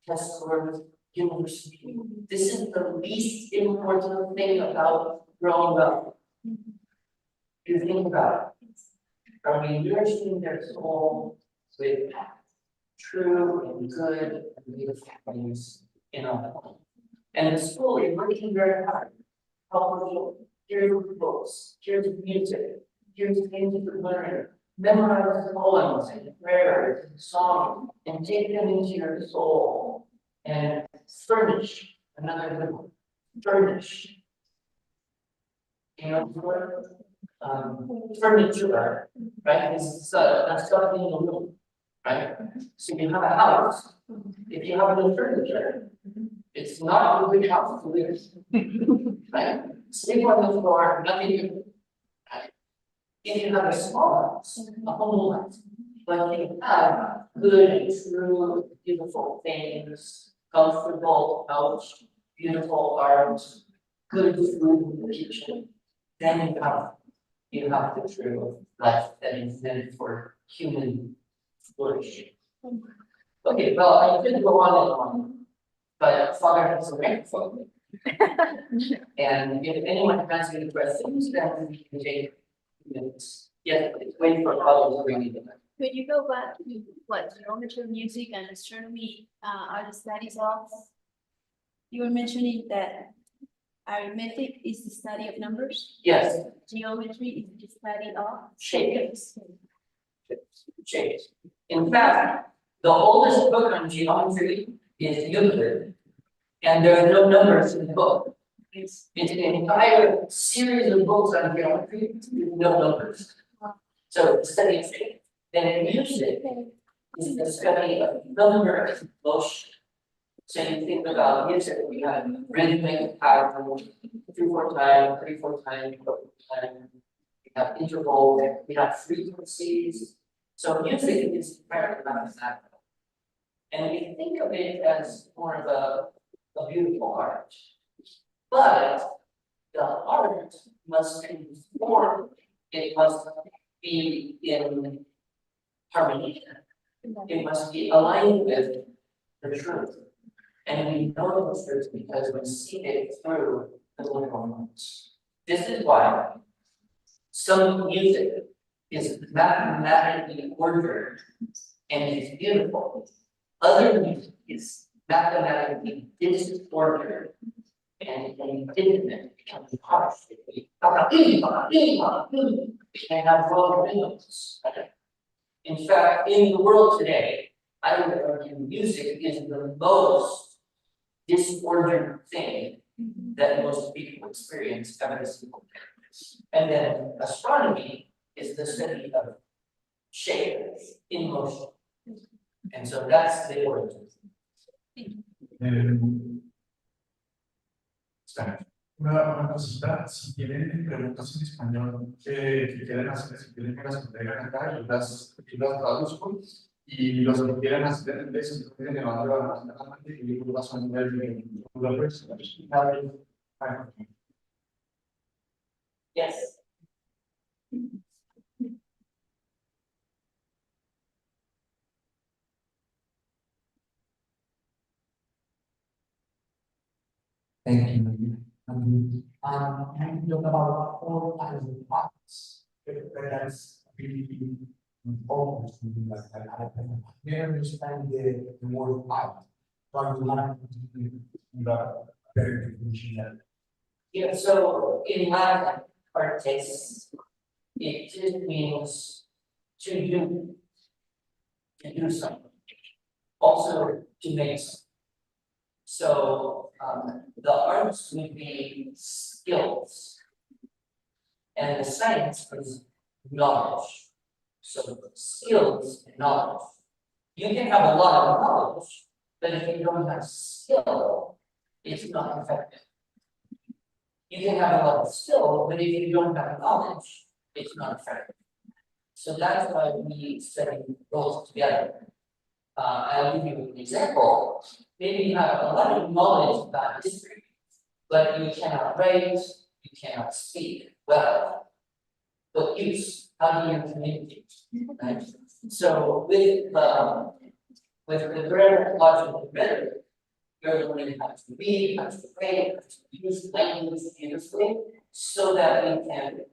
test scores, university. This is the least important thing about growing up. You think about it. Are we nourishing their soul with true and good and beautiful things in our home? And the school is working very hard. Here's the books, here's the music, here's things to learn. Memorize the poems and prayers and songs and take them into your soul and furnish another good one. Furnish. You know, furniture, right? It's that's stuff in the room, right? So you have a house. If you have no furniture, it's not a good house to live in, right? Sleep on the floor, nothing good. Right? If you have a small house, a humble house, but you have good, true, beautiful things, comfortable couch, beautiful art, good food in the kitchen, then you have the true life that is meant for human flourishing. Okay, well, I could go on and on, but Father has a microphone. And if anyone has any questions, then we can take minutes. Yes, please wait for others to bring it in. Could you go back to what geometry, music, and astronomy are the studies of? You were mentioning that arithmetic is the study of numbers. Yes, Geometry is the study of shapes. Shapes. In fact, the oldest book on geometry is Euclid, and there are no numbers in the book. It's an entire series of books on geometry with no numbers. So the study of shape. Then music is the study of number and motion. So you think about music, we have rhythmic, powerful, 2/4 time, 3/4 time, 4/4 time. We have intervals, we have frequencies. So music is very mathematical. And we think of it as more of a beautiful art. But the art must conform, it must be in harmony. It must be aligned with the truth. And we know the truth because we see it through the literal moments. This is why some music is mathematically ordered and is beautiful. Other music is mathematically disordered and infinite, becomes harsh. It can have wrong rhythms. In fact, in the world today, I would argue music is the most disordered thing that most people experience every single day. And then astronomy is the study of shape in motion. And so that's the origin. Espera, una cosita, si tienen preguntas en español que quieren hacer, si quieren que las traigan acá, yo las traduzco, y los que quieran hacer en inglés, si pueden levantar la mano y yo paso a nivel de Yes. Thank you. And you talk about all kinds of topics. That's really important to me. Like I understand the word art, but you have to the very definition that. Yeah, so in Latin, artes, it just means to do something. Also to make something. So the arts would be skills. And the science is knowledge. So skills and knowledge. You can have a lot of knowledge, but if you don't have skill, it's not effective. You can have a lot of skill, but if you don't have knowledge, it's not effective. So that's why we study both together. I'll give you an example. Maybe you have a lot of knowledge about history, but you cannot write, you cannot speak well. But use, how do you communicate? Right? So with the grammar, logic, and rhetoric, you're learning how to read, how to write, how to use language beautifully, so that we can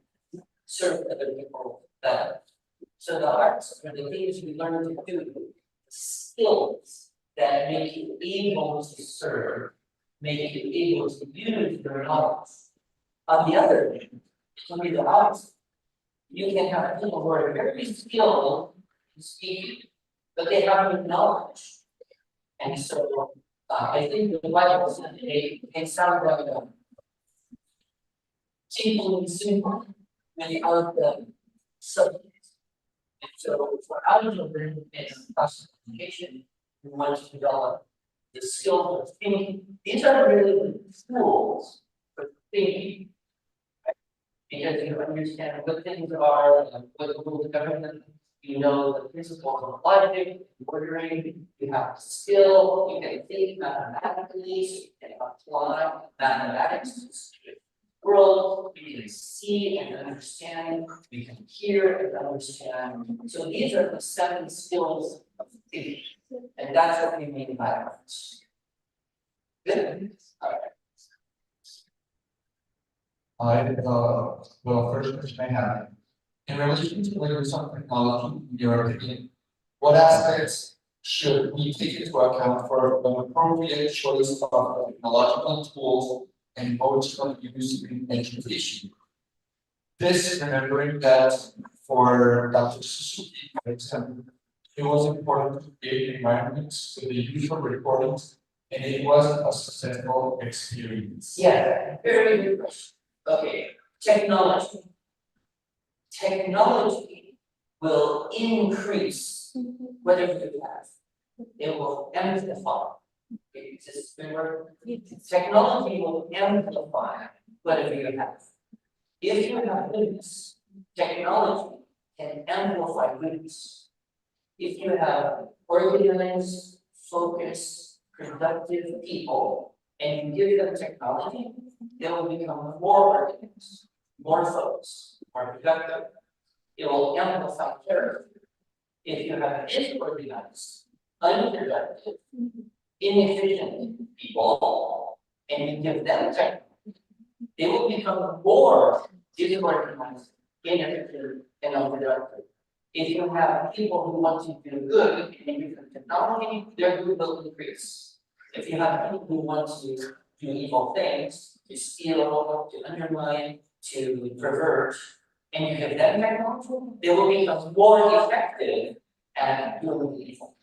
serve other people better. So the arts are the things we learn to do, skills that make you able to serve, make you able to use your knowledge. On the other hand, it can be the opposite. You can have people who are very skilled in speaking, but they have no knowledge. And so I think the Bible said it sounds like simple without the substance. And so for algebra and classical education, we want to develop the skills of thinking. These are really tools for thinking. Right? Because you understand what things are, what the rules of government, you know the principles of logic, ordering, you have the skill, you can think mathematically, so you can apply mathematics to the world, we can see and understand, we can hear and understand. So these are the 7 skills of thinking, and that's what we mean by arts. Good. All right. The first question I have, in relation to use of technology, in your opinion, what aspects should we take into account for an appropriate choice of technological tools and modes of use in education? This, remembering that for Dr. Suzuki, for example, it was important to create environments with the usual recordings, and it was a successful experience. Yeah, very good question. Okay, technology. Technology will increase whatever you have. It will amplify. Is this a good word? Technology will amplify whatever you have. If you have goodness, technology can amplify goodness. If you have organized, focused, productive people, and you give them technology, they will become more organized, more focused, more productive. It will amplify character. If you have disorganized, unproductive, inefficient people, and you give them technology, they will become more disorganized, inefficient, and unproductive. If you have people who want to do good and you give them technology, their good will increase. If you have people who want to do evil things, to steal, to undermine, to pervert, and you give them technology, they will become more effective at doing evil.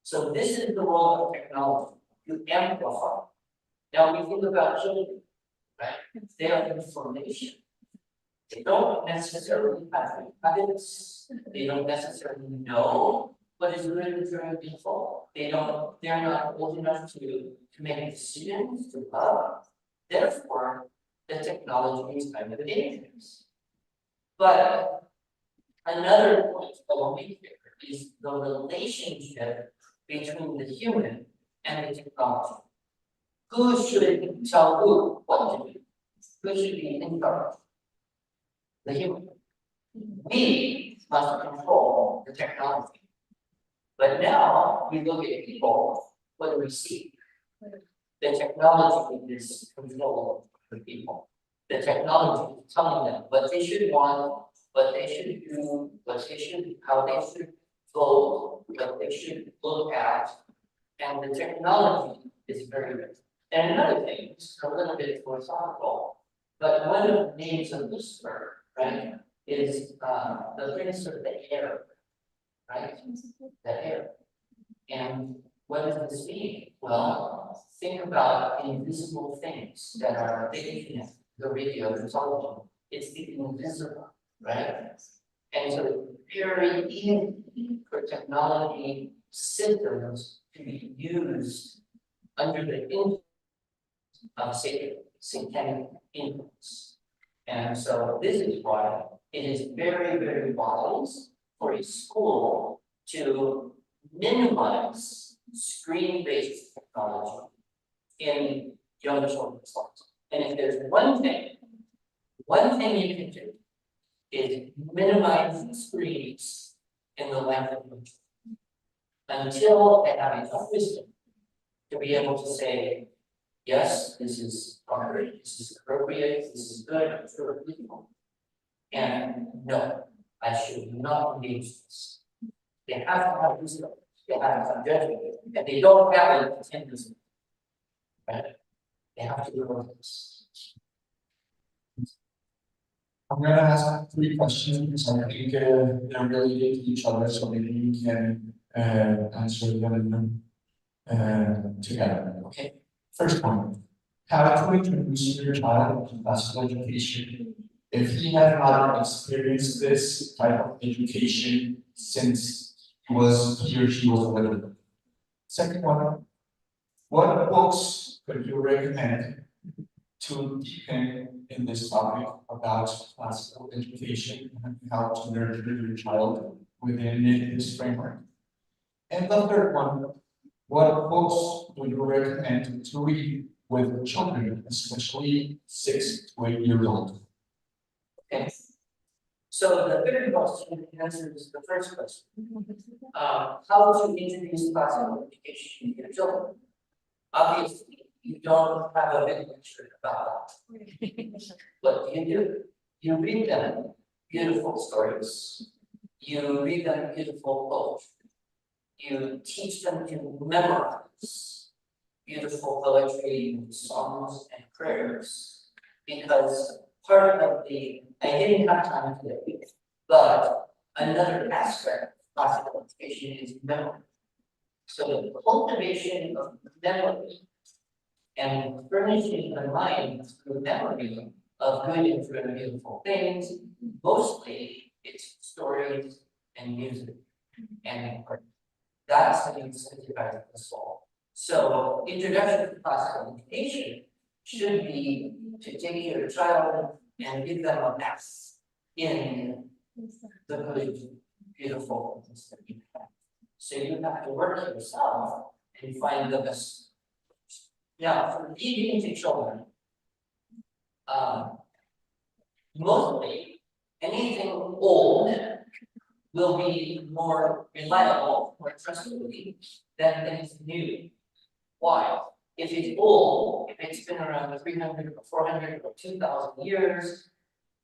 So this is the role of technology, to amplify. Now, we think about children, right? They have information. They don't necessarily have habits, they don't necessarily know what is really very beautiful. They're not old enough to make decisions, to love. Therefore, the technology is kind of dangerous. But another point I will make here is the relationship between the human and the technology. Who should tell who what to do? Who should be in charge? The human. We must control the technology. But now we look at people, what do we see? The technology is controlling the people. The technology is telling them what they should want, what they should do, how they should vote, what they should look at. And the technology is very good. And another thing, this is a little bit philosophical, but one of the names of Lucifer, right, is the prince of the air, right? The air. And what does this mean? Well, think about invisible things that are the internet, the radio, the television. It's the invisible, right? And so it's very easy for technology systems to be used under the influence of satanic influence. And so this is why it is very, very wise for a school to minimize screen-based technology in young children's lives. And if there's one thing you can do is minimize screens in the life of your children until they have enough wisdom to be able to say, yes, this is appropriate, this is appropriate, this is good, it's really beautiful. And no, I should not engage this. They have to have wisdom, they have to have judgment, and they don't have it in wisdom. Right? They have to do with this. I'm gonna ask 3 questions because I think they're related to each other, so maybe you can answer them together. Okay. First one, how to introduce your child to classical education if he has not experienced this type of education since he or she was little. Second one, what books could you recommend to deepen in this topic about classical education and how to nurture your child within this framework? And the third one, what books would you recommend to read with children, especially 6 to 8 years old? Okay. So the third question answers the first question. How to introduce classical education to your children? Obviously, you don't have a big picture about that. What do? You read them beautiful stories. You read them beautiful poetry. You teach them to memorize beautiful poetry, songs, and prayers. Because part of I didn't have time today, but another aspect of classical education is memory. So the cultivation of memory and furnishing the mind through memory of good and true and beautiful things, mostly it's stories and music and art. That's how you incentivize the soul. So introduction to classical education should be to take your child and give them a mass in the good, beautiful things that you have. So you have to work yourself and find the best. Now, for teaching to children, mostly anything old will be more reliable, more trustworthy than things new. Why? If it's old, if it's been around 300 or 400 or 2,000 years,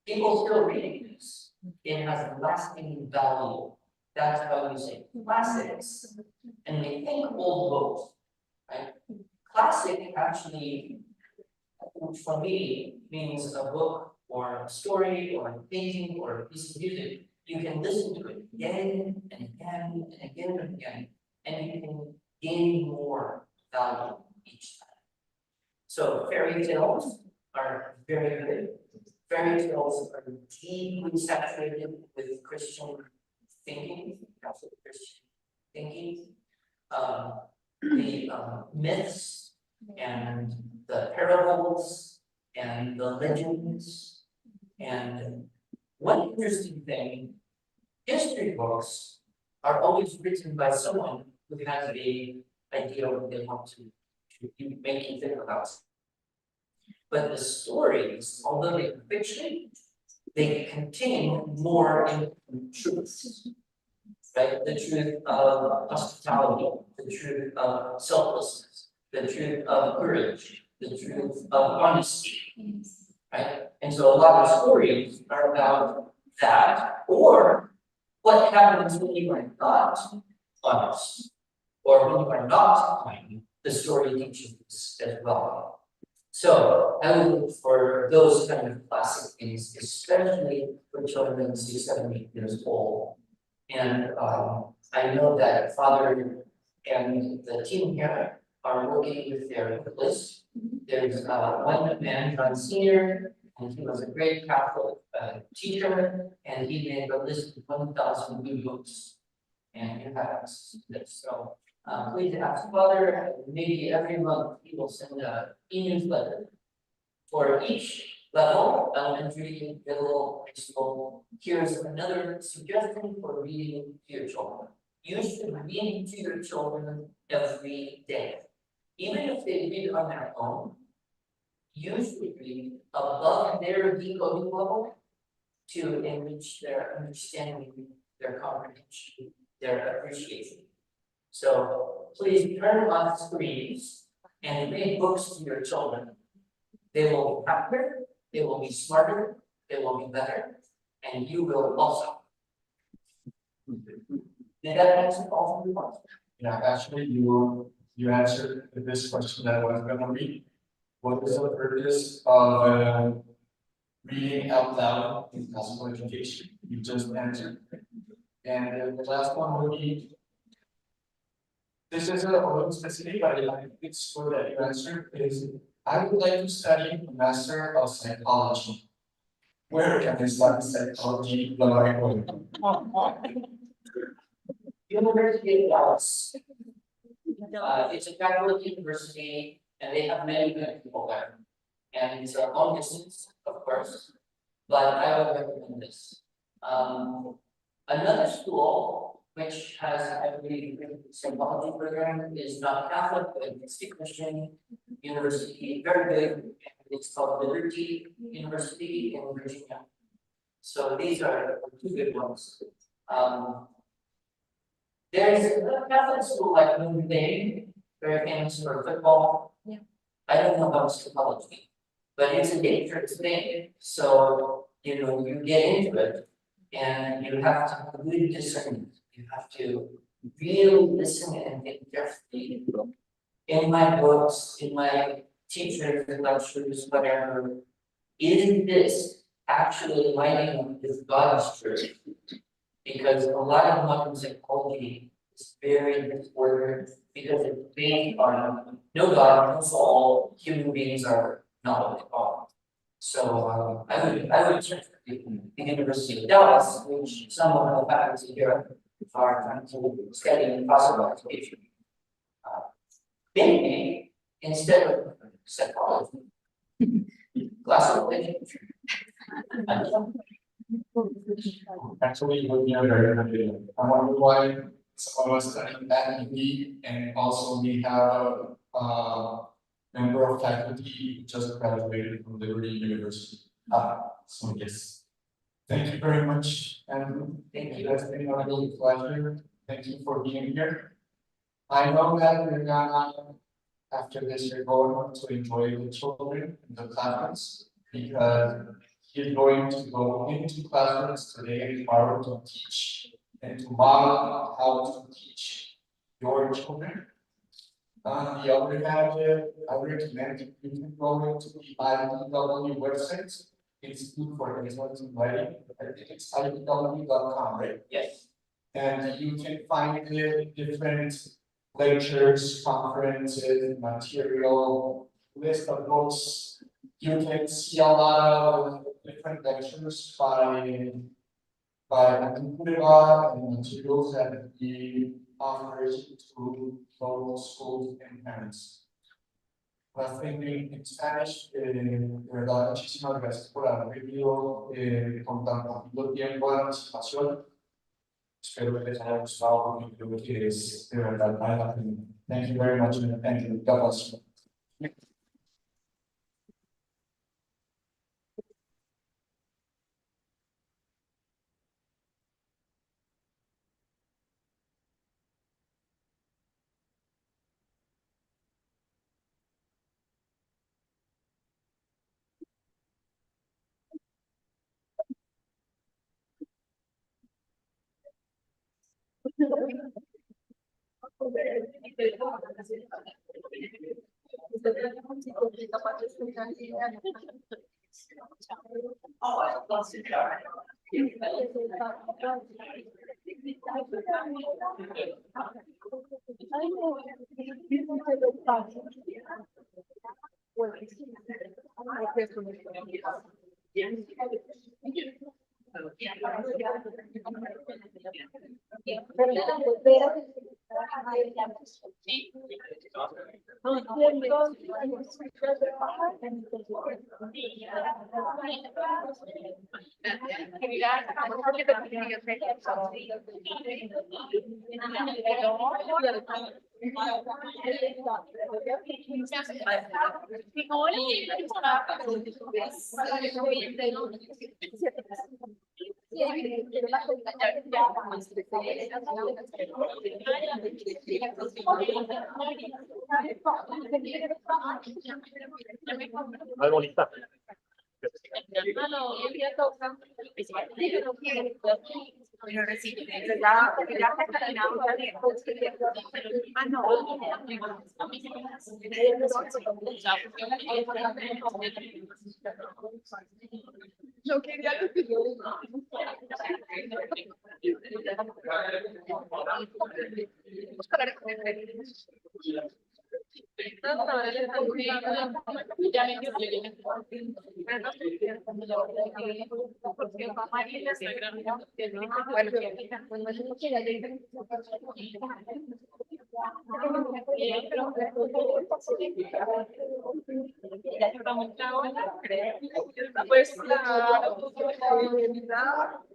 people still reading this. It has lasting value. That's why we say classics. And we think old books, right? Classic actually, for me, means a book or a story or a painting or a piece of music. You can listen to it again and again and again and again, and you can gain more value each time. So fairy tales are very good. Fairy tales are deeply saturated with Christian thinking, Catholic Christian thinking. The myths and the parables and the legends. And one interesting thing, history books are always written by someone who has a idea of what they want to make you think about. But the stories, although they are fiction, they contain more truths. Right? The truth of hospitality, the truth of selflessness, the truth of courage, the truth of honesty. Right? And so a lot of stories are about that, or what happens when you are not honest, or when you are not kind. The story teaches this as well. So I would look for those kind of classic things, especially for children 6, 7, 8 years old. And I know that Father and the team here are working with their list. There's one man, John Senior, and he was a great Catholic teacher, and he made a list of 1,000 good books. And you have access to this. So please ask Father, maybe every month he will send an e-newsletter for each level, elementary, middle, high school. Here's another suggestion for reading to your children. You should read to your children every day. Even if they read on their own, you should read above their decoding level to enrich their understanding, their comprehension, their appreciation. So please turn on screens and read books to your children. They will be happier, they will be smarter, they will be better, and you will also. Did that answer all of your questions? Yeah, actually, you answered this question that I was gonna read. What is the purpose of reading out loud in classical education? You just answered. And the last one would be, this is a little specific, but I think it's good that you answered, is I would like to study a Master of Psychology. Where can I study psychology the right way? University of Dallas. It's a Catholic university, and they have many good people there. And it's a long distance, of course, but I would recommend this. Another school which has, I believe, a psychology program is not Catholic, but it's a Christian university, very big. It's called Liberty University in Virginia. So these are 2 good ones. There's a Catholic school like Notre Dame, very famous for football. Yeah. I don't know about psychology, but it's a dangerous thing. So, you know, you get into it and you have to have good discernment. You have to really listen and think carefully. In my books, in my teachers' lectures, whatever, is this actually lining up with God's truth? Because a lot of modern psychology is very disordered because it's based on no God, no soul, human beings are not like God. So I would check the University of Dallas, which some of the faculty here are trying to study possible education. Maybe instead of psychology, classical education. Actually, it would be a very good video. I wonder why some of us study that and also we have a member of faculty who just graduated from Liberty University. So yes. Thank you very much, and Thank you. that's been a real pleasure. Thank you for being here. I know that we're gonna, after this, you're going to enjoy the children in the classrooms because you're going to go into classrooms today and tomorrow to teach and to model how to teach your children. On the other hand, I recommend you can go into the IDW website. It's good for anyone to write. I think it's IDW.com, right? Yes. And you can find the different lectures, conferences, material, list of books. You can see a lot of different lectures by Pudewa and materials that he offers to both schools and parents. Las tengo en Spanish, de verdad, muchísimas gracias por haber venido con tan poquito tiempo de anticipación. Espero que les haya gustado porque creo que es de verdad vale la pena. Thank you very much and thank you. God bless you. Muy bonita. Pues la oportunidad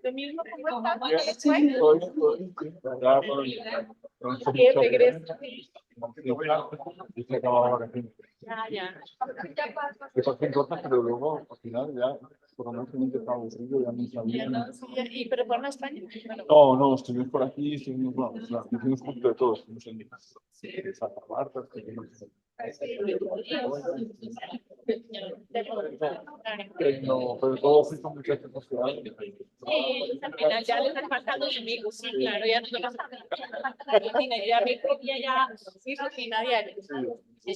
de mismo Pero luego, al final, ya, por lo menos me estaba aburrido, ya no sabía. ¿Y pero fueron a España? No, no, estuvimos por aquí, estuvimos, bueno, hicimos un poquito de todo, estuvimos en Santa Marta, no, pero todo fue con muchas emociones. Sí, al final ya les han faltado amigos, sí, claro, ya no nos rutina, ya mi propia ya, mi rutina diaria. Sí,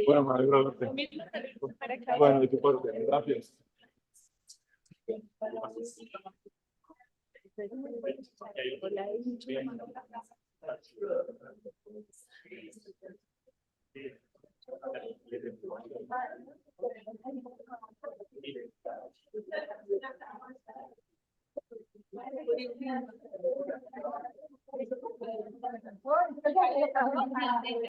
bueno, me alegro de verte. Bueno, de tu parte, gracias.